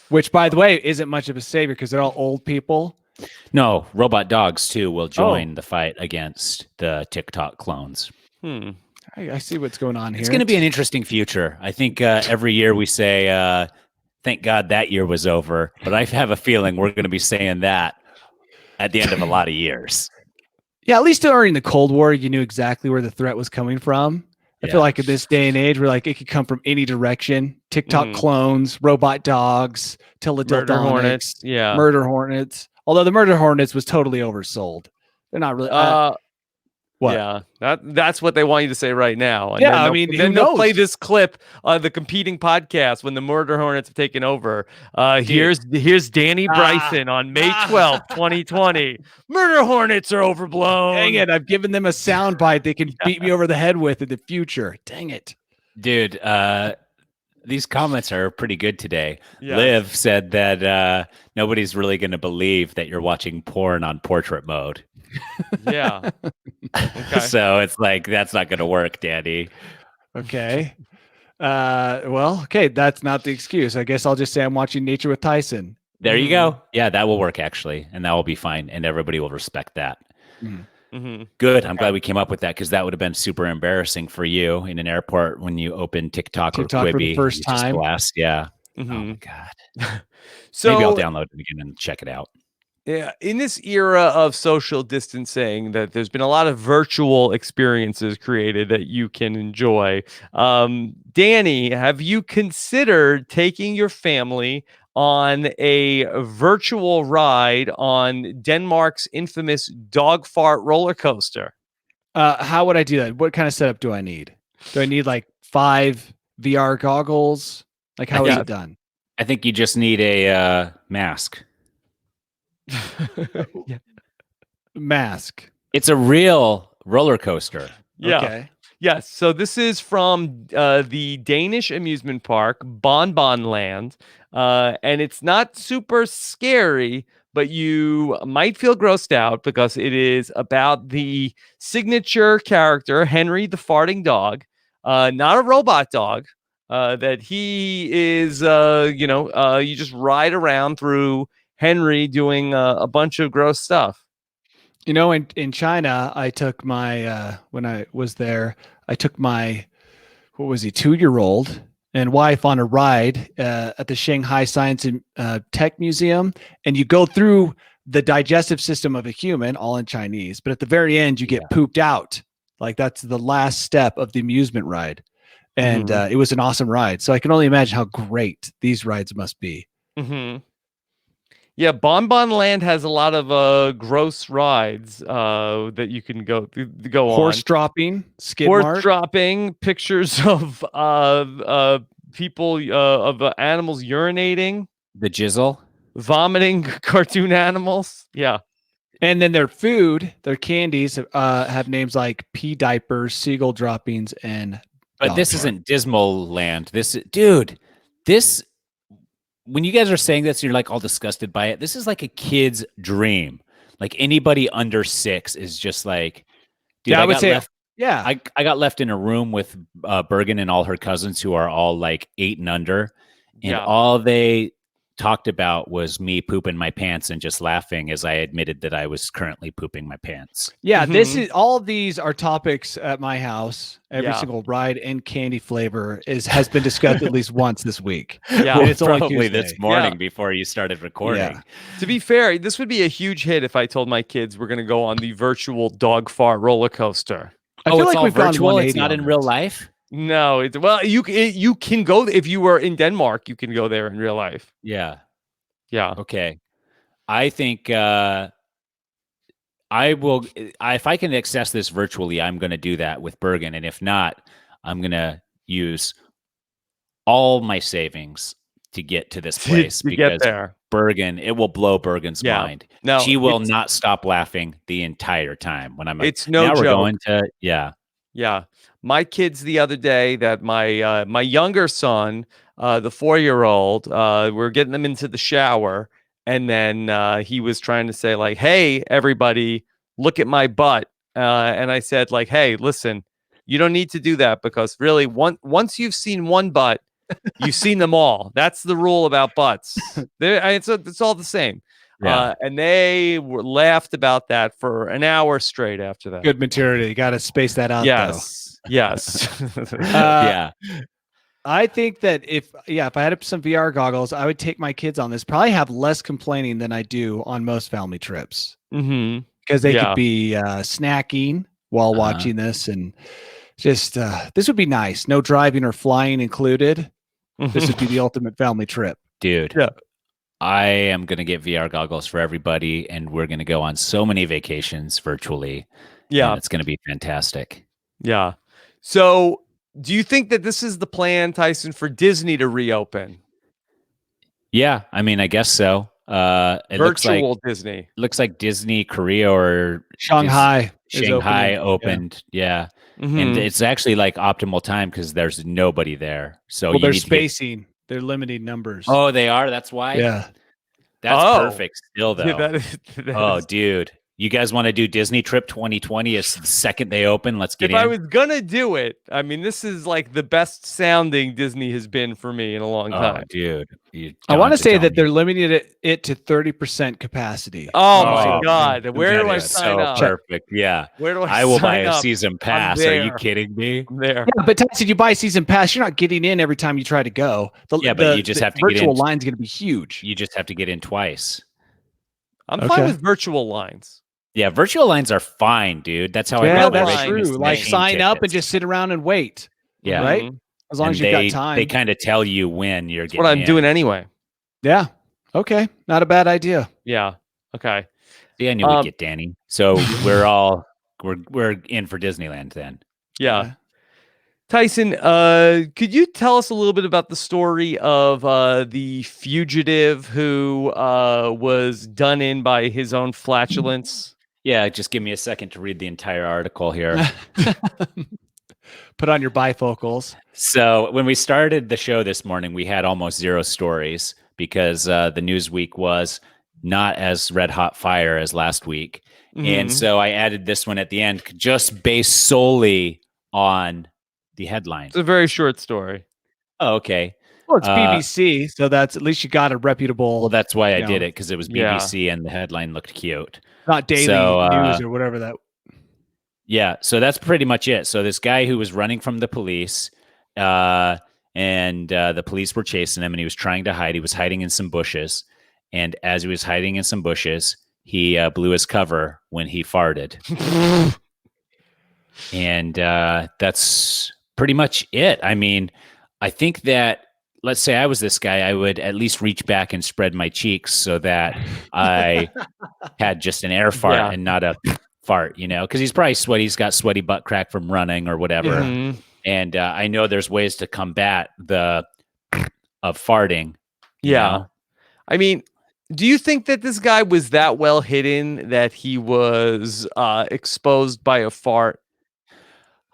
Which, by the way, isn't much of a savior because they're all old people. No, robot dogs too will join the fight against the TikTok clones. I see what's going on here. It's going to be an interesting future. I think every year we say, thank God that year was over. But I have a feeling we're going to be saying that at the end of a lot of years. Yeah, at least during the Cold War, you knew exactly where the threat was coming from. I feel like in this day and age, we're like, it could come from any direction. TikTok clones, robot dogs, Murder hornets. Yeah. Murder hornets. Although the murder hornets was totally oversold. They're not really. What? Yeah, that's what they want you to say right now. And yeah, then they'll play this clip on the competing podcast when the murder hornets have taken over. Here's Danny Bryson on May 12th, 2020. Murder hornets are overblown. Dang it! I've given them a sound bite they can beat me over the head with in the future. Dang it, dude. These comments are pretty good today. Yes. Liv said that nobody's really going to believe that you're watching porn on portrait mode. Yeah. Okay. So it's like, that's not going to work, Danny. Okay. Well, okay. That's not the excuse. I guess I'll just say I'm watching Nature with Tyson. There you go. Yeah, that will work actually. And that will be fine. And everybody will respect that. Good. I'm glad we came up with that because that would have been super embarrassing for you in an airport when you open TikTok or Quibi for the first time. Yeah. Oh my God. So maybe I'll download it again and check it out. Yeah, in this era of social distancing, that there's been a lot of virtual experiences created that you can enjoy. Danny, have you considered taking your family on a virtual ride on Denmark's infamous dog fart roller coaster? How would I do that? What kind of setup do I need? Do I need like 5 VR goggles? Like how is it done? I think you just need a mask. Yeah. Mask. It's a real roller coaster. Yeah. Okay. Yes. So this is from the Danish amusement park, Bon Land. And it's not super scary, but you might feel grossed out because it is about the signature character, Henry the farting dog, not a robot dog, that he is, you just ride around through Henry doing a bunch of gross stuff. You know, in China, I took my, when I was there, I took my, 2-year-old and wife on a ride at the Shanghai Science and Tech Museum. And you go through the digestive system of a human, all in Chinese. But at the very end, you get pooped out. Like that's the last step of the amusement ride. And it was an awesome ride. So I can only imagine how great these rides must be. Yeah, Bon Land has a lot of gross rides that you can go on. Horse dropping, skid horse mark. dropping, pictures of people of animals urinating, the jizzle, vomiting cartoon animals. Yeah, and then their food, their candies have names like pea diapers, seagull droppings, and. But this isn't Dismal Land. When you guys are saying this, you're like all disgusted by it. This is like a kid's dream. Like anybody under 6 is just like, dude, yeah, I would say, I got left in a room with Bergen and all her cousins who are all like 8 and under. And all they talked about was me pooping my pants and just laughing as I admitted that I was currently pooping my pants. Yeah, all of these are topics at my house. Every single ride and candy flavor has been discussed at least once this week. Yeah, it's probably this morning before you started recording. Yeah. To be fair, this would be a huge hit if I told my kids we're going to go on the virtual dog fart roller coaster. I feel like all we've virtual. gone It's not in real life. No, you can go if you were in Denmark. You can go there in real life. Yeah. Okay. I think I will. If I can access this virtually, I'm going to do that with Bergen, and if not, I'm going to use all my savings to get to this place because Bergen, it will blow Bergen's mind. No, she will not stop laughing the entire time when I'm. It's no now joke. We're going to Yeah. My kids the other day that my younger son, the 4-year-old, we're getting them into the shower and then he was trying to say like, "Hey, everybody, look at my butt." And I said like, "Hey, listen, you don't need to do that because really, once you've seen one butt, you've seen them all. That's the rule about butts. It's all the same." Yeah. And they laughed about that for an hour straight after that. Good material. You got to space that out. Yes. Yeah. I think that if I had some VR goggles, I would take my kids on this. Probably have less complaining than I do on most family trips. Mm-hmm. Because they could be snacking while watching this, and just this would be nice. No driving or flying included. This would be the ultimate family trip, dude. Yeah. I am going to get VR goggles for everybody, and we're going to go on so many vacations virtually. Yeah. It's going to be fantastic. Yeah. So do you think that this is the plan, Tyson, for Disney to reopen? Yeah. I mean, I guess so. It Virtual Disney. Looks like Disney Korea or Shanghai opened. Yeah. Mm-hmm. And it's actually like optimal time because there's nobody there. So they're spacing. They're limiting numbers. Oh, they are? That's why? Yeah. That's perfect still, though. Yeah, that is... dude. You guys want to do Disney Trip 2020 as the second they open? Let's get in. If I was going to do it, I mean, this is like the best sounding Disney has been for me in a long time. Dude. I want to say that they're limiting it to 30% capacity. Oh my God. Where do I sign up? Perfect. Yeah. Where do I will buy a season pass. Are you kidding me? I'm there. Yeah, but Tyson, you buy a season pass, you're not getting in every time you try to go. But you just have to get in. Virtual line's going to be huge. You just have to get in twice. I'm fine with virtual lines. Yeah, virtual lines are fine, dude. That's how I got that's true. Like sign up and just sit around and wait. Yeah. Right? As long as you've got time. They kind of tell you when you're getting what I'm doing anyway. Yeah. Okay. Not a bad idea. Yeah. Okay. Yeah, I knew we'd get Danny. So we're in for Disneyland then. Yeah. Tyson, could you tell us a little bit about the story of the fugitive who was done in by his own flatulence? Yeah, just give me a second to read the entire article here. Put on your bifocals. So when we started the show this morning, we had almost zero stories because the news week was not as red hot fire as last week. Mm-hmm. And so I added this one at the end just based solely on the headline. It's a very short story. Oh, okay. Well, it's BBC, so that's at least you got a reputable. Well, that's why I did it, because it was BBC and the headline looked cute. Not Daily News or whatever that. Yeah, so that's pretty much it. So this guy who was running from the police, and the police were chasing him, and he was trying to hide. He was hiding in some bushes, and as he was hiding in some bushes, he blew his cover when he farted. And that's pretty much it. I mean, I think that, let's say I was this guy, I would at least reach back and spread my cheeks so that I had just an air fart and not a fart, because he's probably sweaty. He's got sweaty butt crack from running or whatever. Mm-hmm. And I know there's ways to combat the of farting. Yeah. I mean, do you think that this guy was that well hidden that he was exposed by a fart?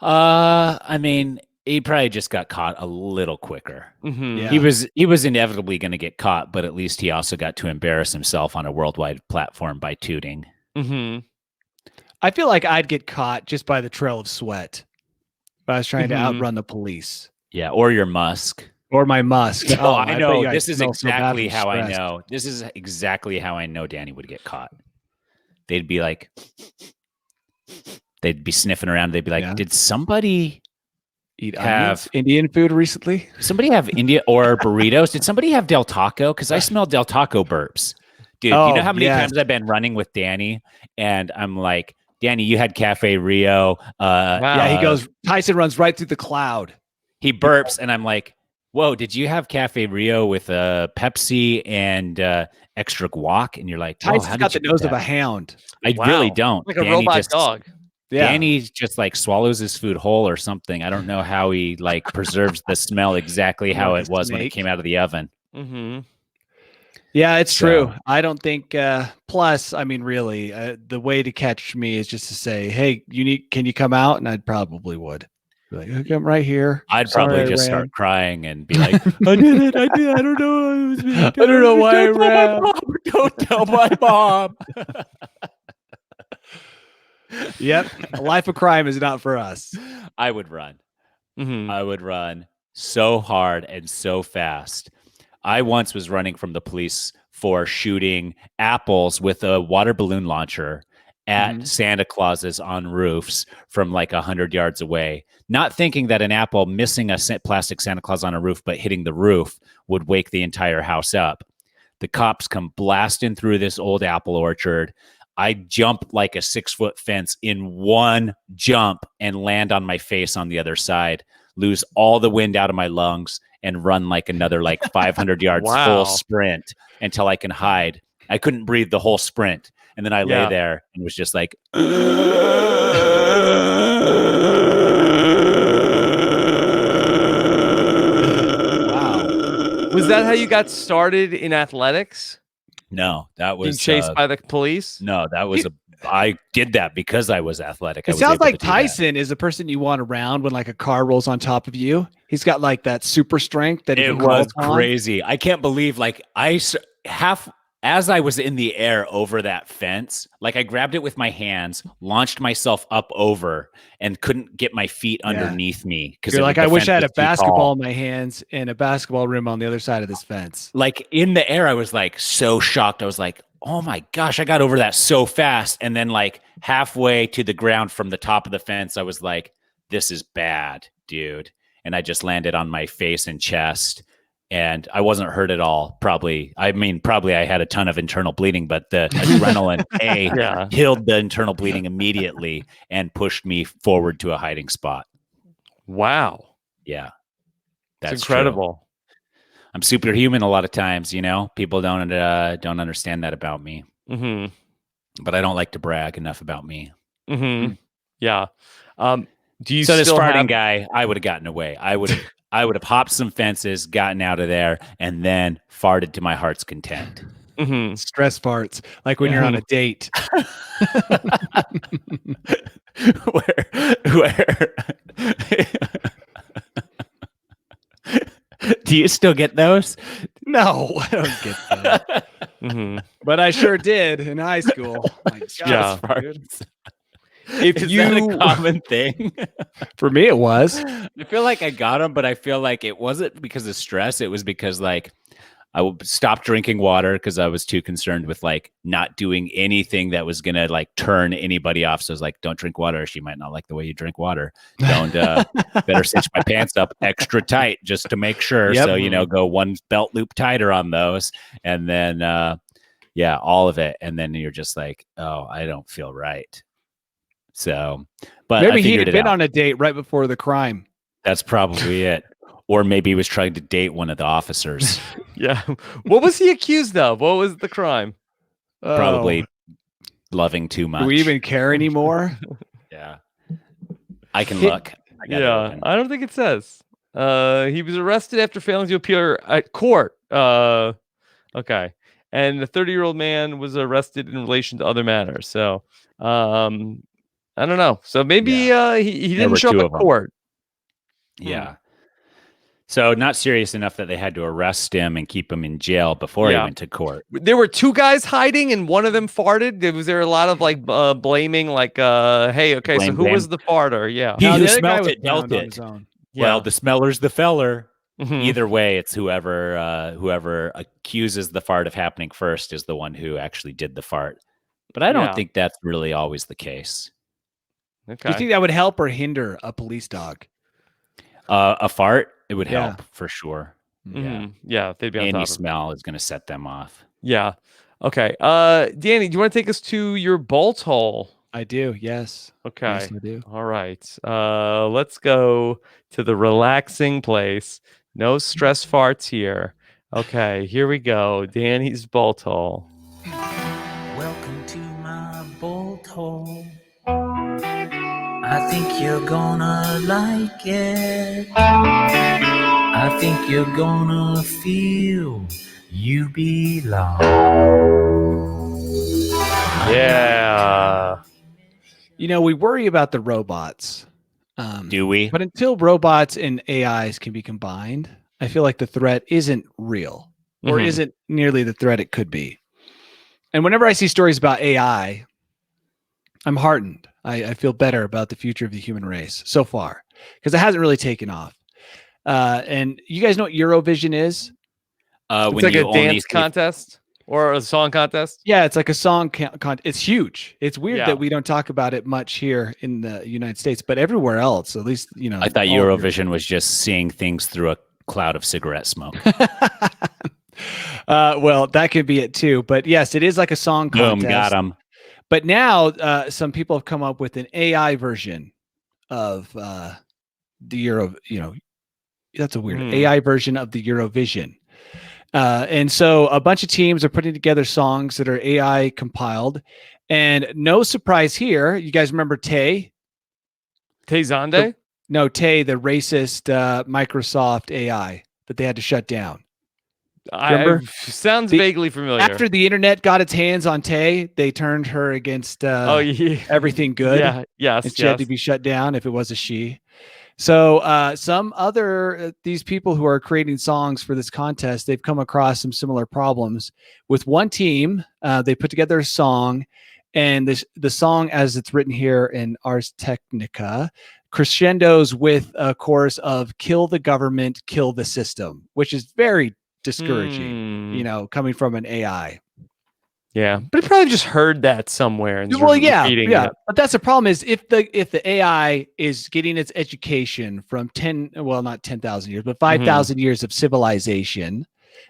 I mean, he probably just got caught a little quicker. Mm-hmm. Yeah. He was inevitably going to get caught, but at least he also got to embarrass himself on a worldwide platform by tooting. Mm-hmm. I feel like I'd get caught just by the trail of sweat if I was trying to outrun the police. Yeah, or your musk. Or my musk. Oh, I know. This is exactly how I know. This is exactly how I know Danny would get caught. They'd be like, they'd be sniffing around. They'd be like, did somebody have Indian food recently? Somebody have India or burritos? Did somebody have Del Taco? Because I smell Del Taco burps. Dude, you know how many times I've been running with Danny and I'm like, Danny, you had Cafe Rio. Yeah, he goes, Tyson runs right through the cloud. He burps and I'm like, whoa, did you have Cafe Rio with a Pepsi and extra guac? And you're like, Tyson's got the nose of a hound. I really don't. Like a robot dog. Yeah. Danny just like swallows his food whole or something. I don't know how he like preserves the smell exactly how it was when it came out of the oven. Mm-hmm. Yeah, it's true. I don't think. Plus, I mean, really, the way to catch me is just to say, "Hey, can you come out?" And I probably would. Like, okay, I'm right here. I'd Sorry, probably I just ran. start crying and be like, I did it. I don't know. I don't know why I ran. Don't tell my mom. Yep. A life of crime is not for us. I would run. Mhm. I would run so hard and so fast. I once was running from the police for shooting apples with a water balloon launcher at Santa Clauses on roofs from like 100 yards away, not thinking that an apple missing a plastic Santa Claus on a roof but hitting the roof would wake the entire house up. The cops come blasting through this old apple orchard. I jump like a 6-foot fence in one jump and land on my face on the other side, lose all the wind out of my lungs, and run like another 500 yards full sprint until I can hide. I couldn't breathe the whole sprint. And then I lay there and was just like, Wow. Was that how you got started in athletics? No, that was being chased by the police. No, that was I did that because I was athletic. It sounds like Tyson is the person you want around when like a car rolls on top of you. He's got like that super strength that it was crazy. I can't believe as I was in the air over that fence, like I grabbed it with my hands, launched myself up over, and couldn't get my feet underneath me. Because you're like, I wish I had a basketball in my hands and a basketball rim on the other side of this fence. Like in the air, I was like so shocked. I was like, oh my gosh, I got over that so fast. And then like halfway to the ground from the top of the fence, I was like, this is bad, dude. And I just landed on my face and chest. And I wasn't hurt at all. Probably I had a ton of internal bleeding, but the adrenaline killed the internal bleeding immediately and pushed me forward to a hiding spot. Wow. Yeah. That's incredible. True. I'm superhuman a lot of times, people don't understand that about me. Mm-hmm. But I don't like to brag enough about me. Mm-hmm. Yeah. Do you this farting guy, I would have gotten away. I would have hopped some fences, gotten out of there, and then farted to my heart's content. Mm-hmm. Stress farts, like when you're on a date. where do you still get those? No, I don't get that. Mm-hmm. But I sure did in high school. My God, farts. Is that a common thing? For me, it was. I feel like I got them, but I feel like it wasn't because of stress. It was because like I would stop drinking water because I was too concerned with like not doing anything that was gonna like turn anybody off. So I was like, don't drink water. She might not like the way you drink water. Don't better cinch my pants up extra tight just to make sure. Yep. So go one belt loop tighter on those, and then all of it, and then you're just like, oh, I don't feel right. So, but maybe he had been on a date right before the crime. That's probably it. Or maybe he was trying to date one of the officers. Yeah. What was he accused of? What was the crime? Probably loving too much. Do we even care anymore? Yeah. I can look. I don't think it says. He was arrested after failing to appear at court. Okay. And the 30-year-old man was arrested in relation to other matters. So, I don't know. So maybe he didn't show up at court. Yeah. So not serious enough that they had to arrest him and keep him in jail before he went to court. There were two guys hiding and one of them farted. Was there a lot of like blaming, like, hey, okay, so who was the farter? Yeah. He who smelt it dealt it. Well, the smeller's the feller. Mm-hmm. Either way, it's whoever accuses the fart of happening first is the one who actually did the fart. But I don't think that's really always the case. Okay. Do you think that would help or hinder a police dog? A fart, it would help for sure. Mm-hmm. Yeah, they'd be on any top smell is going to set them off. Yeah. Okay. Danny, do you want to take us to your bolt hole? I do. Yes. Okay. Yes, I do. All right. Let's go to the relaxing place. No stress farts here. Okay. Here we go. Danny's bolt hole. Welcome to my bolt hole. I think you're gonna like it. I think you're gonna feel you belong. Yeah. We worry about the robots. Do we? But until robots and AIs can be combined, I feel like the threat isn't real or isn't nearly the threat it could be. And whenever I see stories about AI, I'm heartened. I feel better about the future of the human race so far because it hasn't really taken off. And you guys know what Eurovision is? It's When like you a dance contest or a song contest. Yeah, it's like a song it's huge. It's weird Yeah. that we don't talk about it much here in the United States, but everywhere else, at least, I thought Eurovision was just seeing things through a cloud of cigarette smoke. Well, that could be it too. But yes, it is like a song contest. Boom, got him. But now some people have come up with an AI version of the Euro. That's a weird AI version of the Eurovision. And so a bunch of teams are putting together songs that are AI compiled. And no surprise here. You guys remember Tay? Tay Zonde? No, Tay, the racist Microsoft AI that they had to shut down. Remember? Sounds vaguely familiar. After the internet got its hands on Tay, they turned her against everything good. Yeah, yes. And she had to be shut down if it was a she. So some other these people who are creating songs for this contest, they've come across some similar problems. With one team, they put together a song, and the song, as it's written here in Ars Technica, crescendos with a chorus of "Kill the government, kill the system," which is very discouraging, coming from an AI. Yeah, but he probably just heard that somewhere. And yeah. But that's the problem is if the AI is getting its education from not 10,000 years, but 5,000 years of civilization,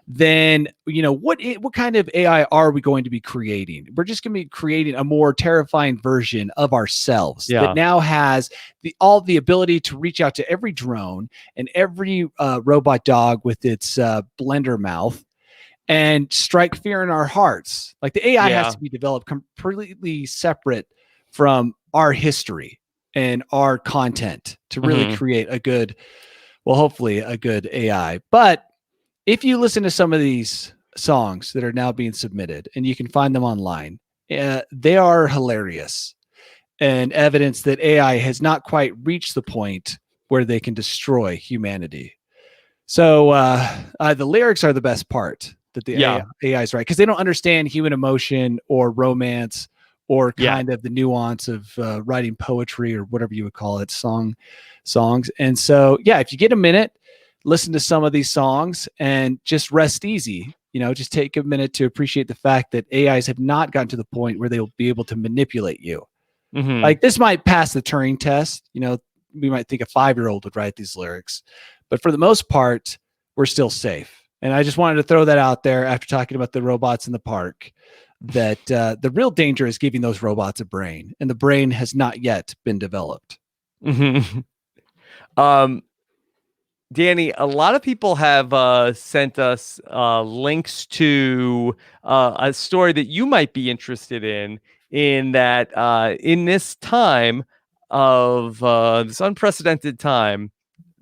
then what kind of AI are we going to be creating? We're just going to be creating a more terrifying version of ourselves that now has all the ability to reach out to every drone and every robot dog with its blender mouth and strike fear in our hearts. Like the AI has to be developed completely separate from our history and our content to really create hopefully a good AI. But if you listen to some of these songs that are now being submitted, and you can find them online, they are hilarious and evidence that AI has not quite reached the point where they can destroy humanity. So the lyrics are the best part that the AI is right, because they don't understand human emotion or romance or kind of the nuance of writing poetry or whatever you would call it, songs. And so, if you get a minute, listen to some of these songs and just rest easy. Just take a minute to appreciate the fact that AIs have not gotten to the point where they'll be able to manipulate you. Like this might pass the Turing test. We might think a 5-year-old would write these lyrics, but for the most part, we're still safe. And I just wanted to throw that out there after talking about the robots in the park, that the real danger is giving those robots a brain, and the brain has not yet been developed. Danny, a lot of people have sent us links to a story that you might be interested in that in this time of this unprecedented time,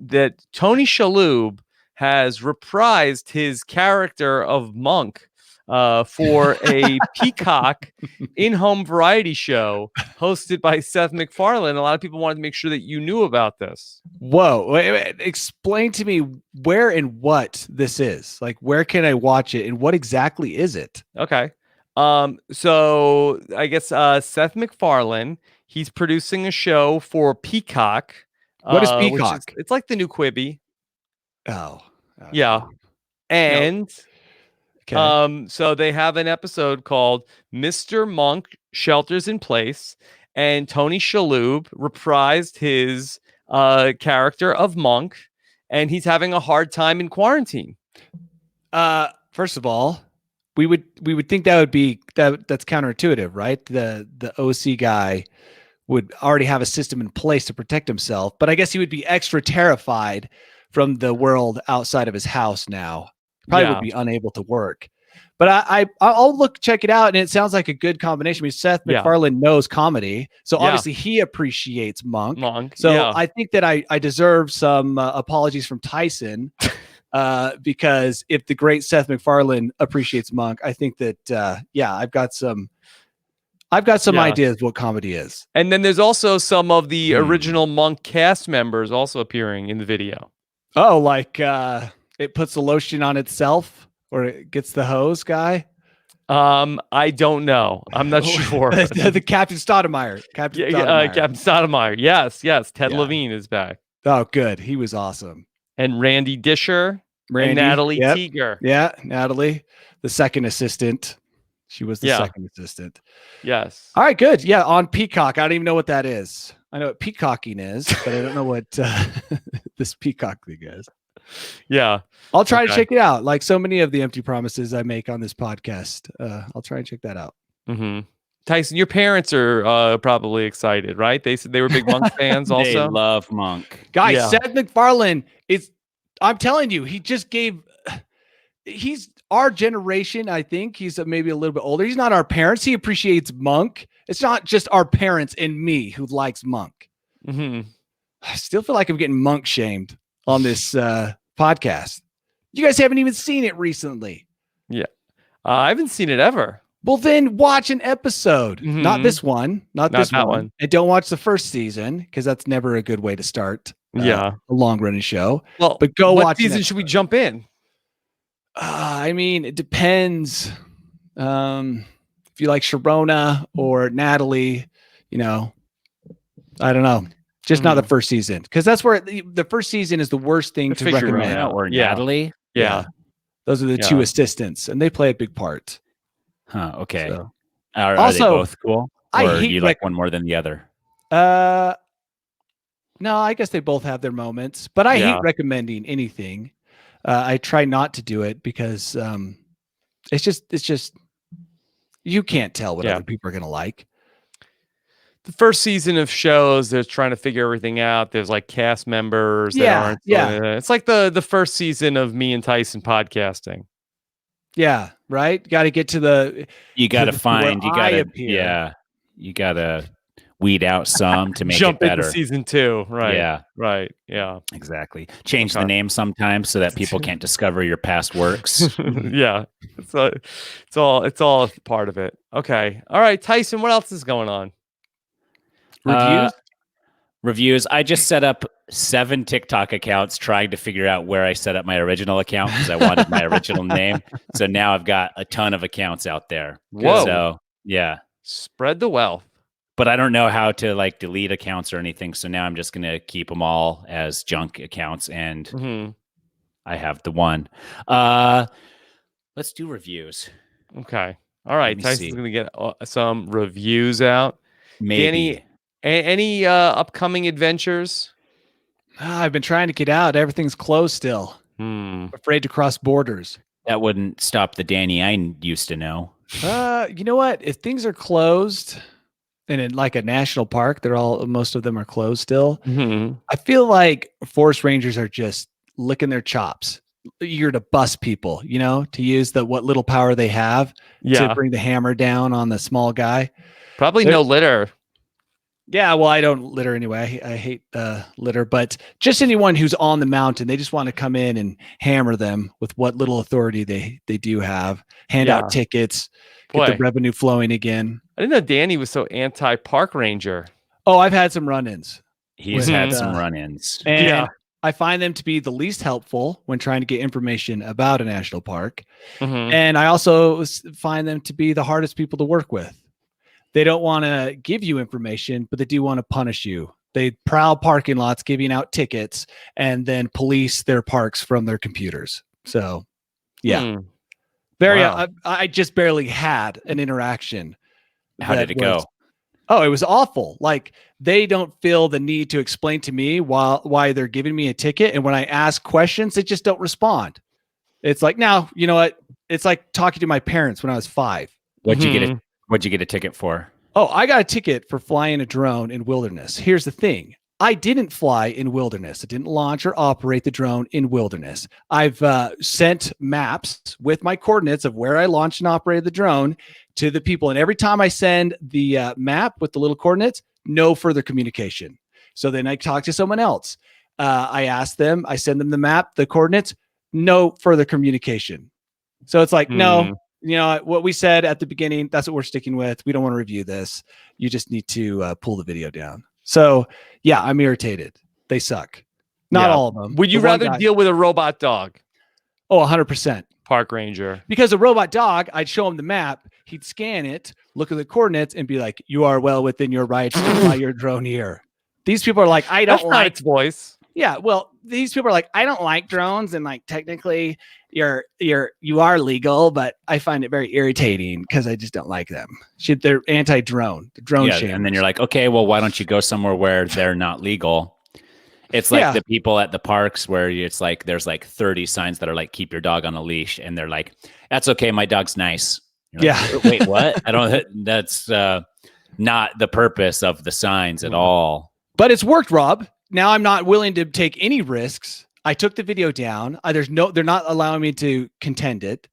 that Tony Shalhoub has reprised his character of Monk for a Peacock in-home variety show hosted by Seth MacFarlane. A lot of people wanted to make sure that you knew about this. Whoa. Wait. Explain to me where and what this is. Like, where can I watch it and what exactly is it? Okay. So I guess Seth MacFarlane, he's producing a show for Peacock. What is Peacock? It's like the new Quibi. Oh. Yeah. And so they have an episode called Mr. Monk Shelters in Place, and Tony Shalhoub reprised his character of Monk, and he's having a hard time in quarantine. First of all, we would think that would be that's counterintuitive, right? The OC guy would already have a system in place to protect himself, but I guess he would be extra terrified from the world outside of his house now. Probably would be unable to work. But I'll check it out, and it sounds like a good combination. I mean, Seth MacFarlane knows comedy, so obviously he appreciates Monk. So I think that I deserve some apologies from Tyson, because if the great Seth MacFarlane appreciates Monk, I think that I've got some I've got some Yeah. ideas what comedy is. And then there's also some of the original Monk cast members also appearing in the video. Oh, like it puts the lotion on itself, or it gets the hose guy. I don't know. I'm not sure. the Captain Stoudemire. Captain Stoudemire. Captain Stoudemire. Yes. Ted Yeah. Levine is back. Oh, good. He was awesome. And Randy Disher. Randy, and Natalie yep. Teeger. Yeah, Natalie, the second assistant. She was the second assistant. Yes. All right, good. Yeah, on Peacock. I don't even know what that is. I know what peacocking is, but I don't know what this Peacock thing is. Yeah. I'll try to check it out. Like so many of the empty promises I make on this podcast. I'll try and check that out. Mm-hmm. Tyson, your parents are probably excited, right? They said they were big Monk fans also. They love Monk. Guys, Seth MacFarlane is, I'm telling you, he's our generation. I think he's maybe a little bit older. He's not our parents. He appreciates Monk. It's not just our parents and me who likes Monk. Mm-hmm. I still feel like I'm getting Monk shamed on this podcast. You guys haven't even seen it recently. Yeah. I haven't seen it ever. Well, then watch an episode. Mm-hmm. Not this one. Not this that one. And don't watch the first season because that's never a good way to start a long-running show. Well, but go what watch season should we jump in? I mean, it depends. If you like Sharona or Natalie, I don't know. Just not the first season, because that's where the first season is the worst thing to recommend. Or Natalie. Yeah. Those are the two assistants, and they play a big part. Huh. Okay. So. Are they both cool? Or you like one more than the other? No, I guess they both have their moments, but I hate recommending anything. I try not to do it because it's just you can't tell what other people are going to like. The first season of shows, they're trying to figure everything out. There's like cast members that aren't. It's like the first season of me and Tyson podcasting. Yeah, right. Got to get to you got to weed out some to make jump it better. Into season 2, right? Yeah, right. Yeah, exactly. Change the name sometimes so that people can't discover your past works. Yeah, it's all part of it. Okay, all right, Tyson. What else is going on? Reviews. I just set up 7 TikTok accounts trying to figure out where I set up my original account because I wanted my original name. So now I've got a ton of accounts out there. Whoa. So yeah. Spread the wealth. But I don't know how to like delete accounts or anything. So now I'm just going to keep them all as junk accounts. And I have the one. Let's do reviews. Okay. All right. Tyson's going to get some reviews out. Maybe. Danny, any upcoming adventures? I've been trying to get out. Everything's closed still. Afraid to cross borders. That wouldn't stop the Danny I used to know. You know what? If things are closed and in like a national park, most of them are closed still. I feel like forest rangers are just licking their chops. Eager to bust people, to use what little power they have to bring the hammer down on the small guy. Probably no litter. Yeah, well, I don't litter anyway. I hate litter, but just anyone who's on the mountain, they just want to come in and hammer them with what little authority they do have, hand out tickets, get the revenue flowing again. I didn't know Danny was so anti-park ranger. Oh, I've had some run-ins. He's had some run-ins. And I find them to be the least helpful when trying to get information about a national park. And I also find them to be the hardest people to work with. They don't want to give you information, but they do want to punish you. They prowl parking lots, giving out tickets, and then police their parks from their computers. So, yeah. I just barely had an interaction. How did it go? Oh, it was awful. Like, they don't feel the need to explain to me why they're giving me a ticket. And when I ask questions, they just don't respond. It's like, now, you know what? It's like talking to my parents when I was 5. What'd you get a ticket for? Oh, I got a ticket for flying a drone in wilderness. Here's the thing. I didn't fly in wilderness. I didn't launch or operate the drone in wilderness. I've sent maps with my coordinates of where I launched and operated the drone to the people. And every time I send the map with the little coordinates, no further communication. So then I talk to someone else. I ask them, I send them the map, the coordinates, no further communication. So it's like, no, you know what we said at the beginning. That's what we're sticking with. We don't want to review this. You just need to pull the video down. So yeah, I'm irritated. They suck. Not all of them. Would you rather deal with a robot dog? Oh, 100%. Park ranger. Because a robot dog, I'd show him the map. He'd scan it, look at the coordinates, and be like, "You are well within your rights to fly your drone here." These people are like, "I don't like its voice." Yeah, well, these people are like, "I don't like drones," and like technically, you are legal, but I find it very irritating because I just don't like them. They're anti-drone, drone shamers. And then you're like, okay, well, why don't you go somewhere where they're not legal? It's like the people at the parks where it's like there's like 30 signs that are like, keep your dog on a leash, and they're like, that's okay, my dog's nice. You're like, wait, what? I don't. That's not the purpose of the signs at all. But it's worked, Rob. Now I'm not willing to take any risks. I took the video down. They're not allowing me to contend it.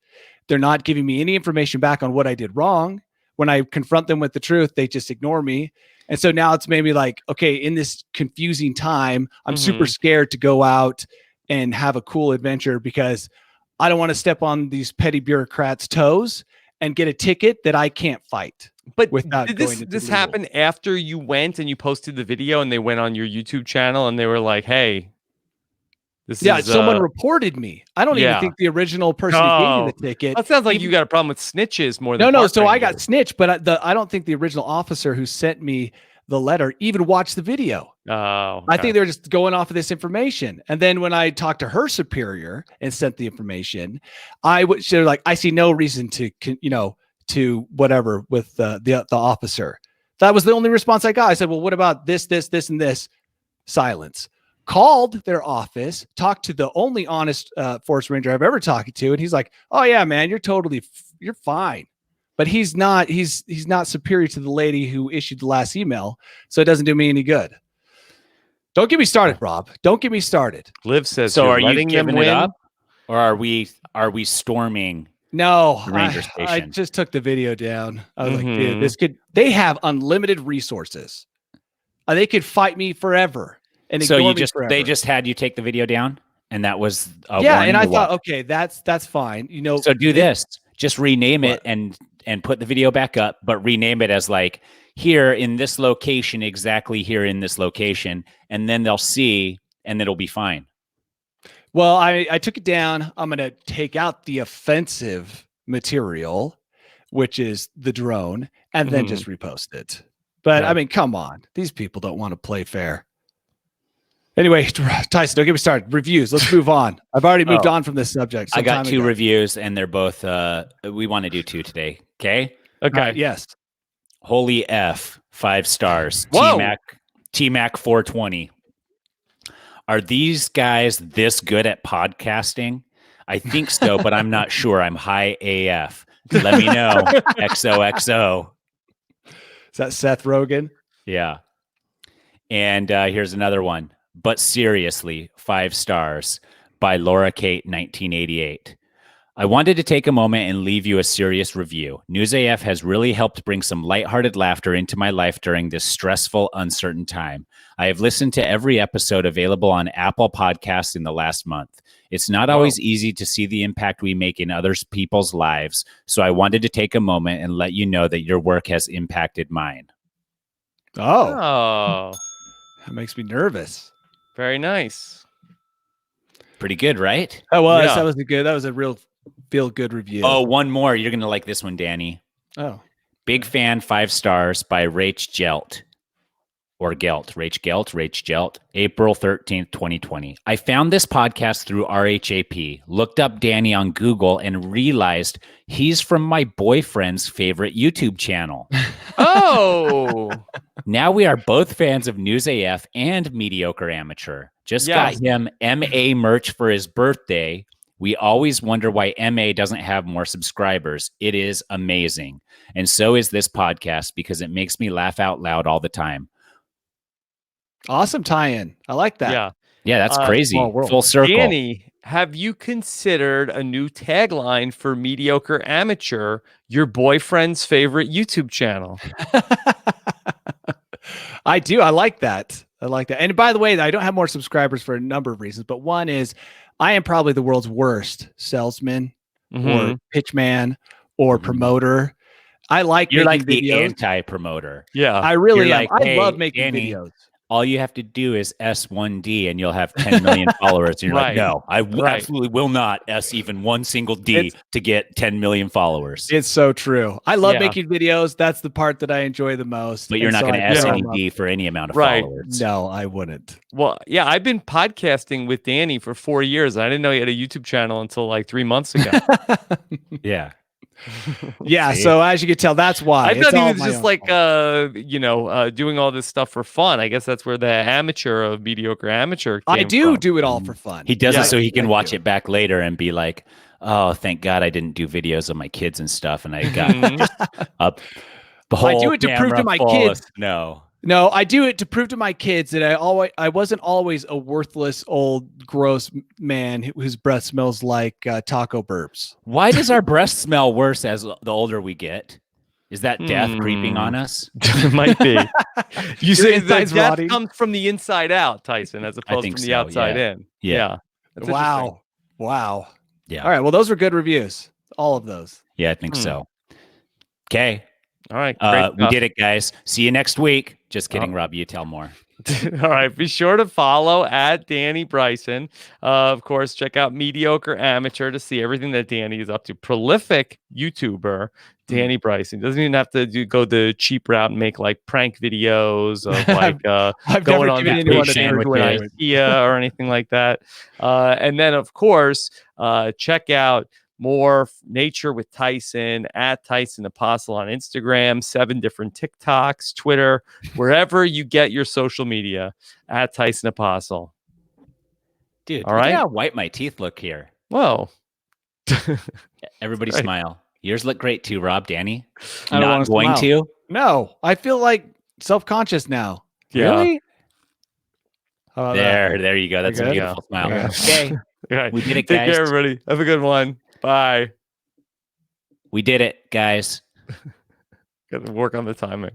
They're not giving me any information back on what I did wrong. When I confront them with the truth, they just ignore me. And so now it's made me like, okay, in this confusing time, I'm super scared to go out and have a cool adventure because I don't want to step on these petty bureaucrats' toes and get a ticket that I can't fight. But without did this happen after you went and you posted the video and they went on your YouTube channel and they were like, hey, someone reported me. I don't even think the original person who gave me the ticket. That sounds like you got a problem with snitches more than No. So I got snitched, but I don't think the original officer who sent me the letter even watched the video. Oh, okay. I think they're just going off of this information. And then when I talked to her superior and sent the information, they're like, I see no reason to whatever with the officer. That was the only response I got. I said, well, what about this, and this? Silence. Called their office, talked to the only honest forest ranger I've ever talked to, and he's like, "Oh yeah, man, you're fine." But he's not superior to the lady who issued the last email, so it doesn't do me any good. Don't get me started, Rob. Don't get me started. Liv says, so are you giving it up, or are we storming? No, the ranger station? I just took the video down. I was like, dude, they have unlimited resources. They could fight me forever. And so they just had you take the video down, and that was and I thought, okay, that's fine. So do this, just rename it and put the video back up, but rename it as like here in this location, exactly here in this location, and then they'll see, and it'll be fine. Well, I took it down. I'm going to take out the offensive material, which is the drone, and then just repost it. But I mean, come on, these people don't want to play fair. Anyway, Tyson, don't get me started. Reviews. Let's move on. I've already moved on from this subject. I got two reviews, and they're both. We want to do two today. Okay. Yes. Holy F, 5 stars. T-Mac 420. Are these guys this good at podcasting? I think so, but I'm not sure. I'm high AF. Let me know. XOXO. Is that Seth Rogen? Yeah. And here's another one. But seriously, 5 stars by Laura Kate, 1988. I wanted to take a moment and leave you a serious review. News AF has really helped bring some lighthearted laughter into my life during this stressful, uncertain time. I have listened to every episode available on Apple Podcasts in the last month. It's not always easy to see the impact we make in other people's lives, so I wanted to take a moment and let you know that your work has impacted mine. Oh. That makes me nervous. Very nice. Pretty good, right? That was a real feel good review. Oh, one more. You're going to like this one, Danny. Oh. Big fan, 5 stars by Rach Gelt. Or Gelt. Rach Gelt. April 13th, 2020. I found this podcast through RHAP, looked up Danny on Google, and realized he's from my boyfriend's favorite YouTube channel. Oh. Now we are both fans of News AF and Mediocre Amateur. Just got him MA merch for his birthday. We always wonder why MA doesn't have more subscribers. It is amazing. And so is this podcast because it makes me laugh out loud all the time. Awesome tie-in. I like that. Yeah, that's crazy. Full circle. Danny, have you considered a new tagline for Mediocre Amateur, your boyfriend's favorite YouTube channel? I do. I like that. And by the way, I don't have more subscribers for a number of reasons, but one is I am probably the world's worst salesman or pitchman or promoter. I like You're making like the videos. anti-promoter. Yeah. I really You're am. like, I "Hey, love making Danny, videos. all you have to do is S1D and you'll have 10 million followers." And you're Right. like, no, I Right. absolutely will not S even one single D to get 10 million followers. It's so true. I love Yeah. making videos. That's the part that I enjoy the most. But you're not going to I S do any them up. D for any amount of Right. followers. No, I wouldn't. Well, yeah, I've been podcasting with Danny for 4 years. I didn't know he had a YouTube channel until like 3 months ago. Yeah. Yeah. See? So as you can tell, that's why. I It's thought he all was my just own like, fault. doing all this stuff for fun. I guess that's where the amateur of mediocre amateur came I do from. do it all for fun. He does Yeah, it so he can I watch do. it back later and be like, oh, thank God I didn't do videos of my kids and stuff. And I got Mhm. just the whole I do it to prove to camera my full kids. of snow. No, I do it to prove to my kids that I wasn't always a worthless old gross man whose breath smells like taco burps. Why does our breath smell worse as the older we get? Is that death creeping on us? It might be. You Your say that insides death rotting? comes from the inside out, Tyson, as opposed think from the so, outside yeah. in. Yeah. That's interesting. Wow. Yeah. All right. Well, those were good reviews. All of those. Yeah, I think so. Okay. All right. Great We stuff. did it, guys. See you next week. Just kidding, Rob. You tell more. All right. Be sure to follow at Danny Bryson. Of course, check out Mediocre Amateur to see everything that Danny is up to. Prolific YouTuber, Danny Bryson. Doesn't even have to go the cheap route and make like prank videos of like I've going never on given anyone a vacation third with way. IKEA or anything like that. And then, of course, check out more nature with Tyson at Tyson Apostle on Instagram, 7 different TikToks, Twitter, wherever you get your social media at Tyson Apostle. Dude, all look right. at how white my teeth look here. Whoa. Everybody Right. smile. Yours look great too, Rob. Danny? I don't Not wanna going smile. to? No, I feel like self-conscious now. Yeah. Really? How about that? There you go. That's a good? beautiful smile. Yeah. Okay. All right. We did it, Take guys. care, everybody. Have a good one. Bye. We did it, guys. Got to work on the timing.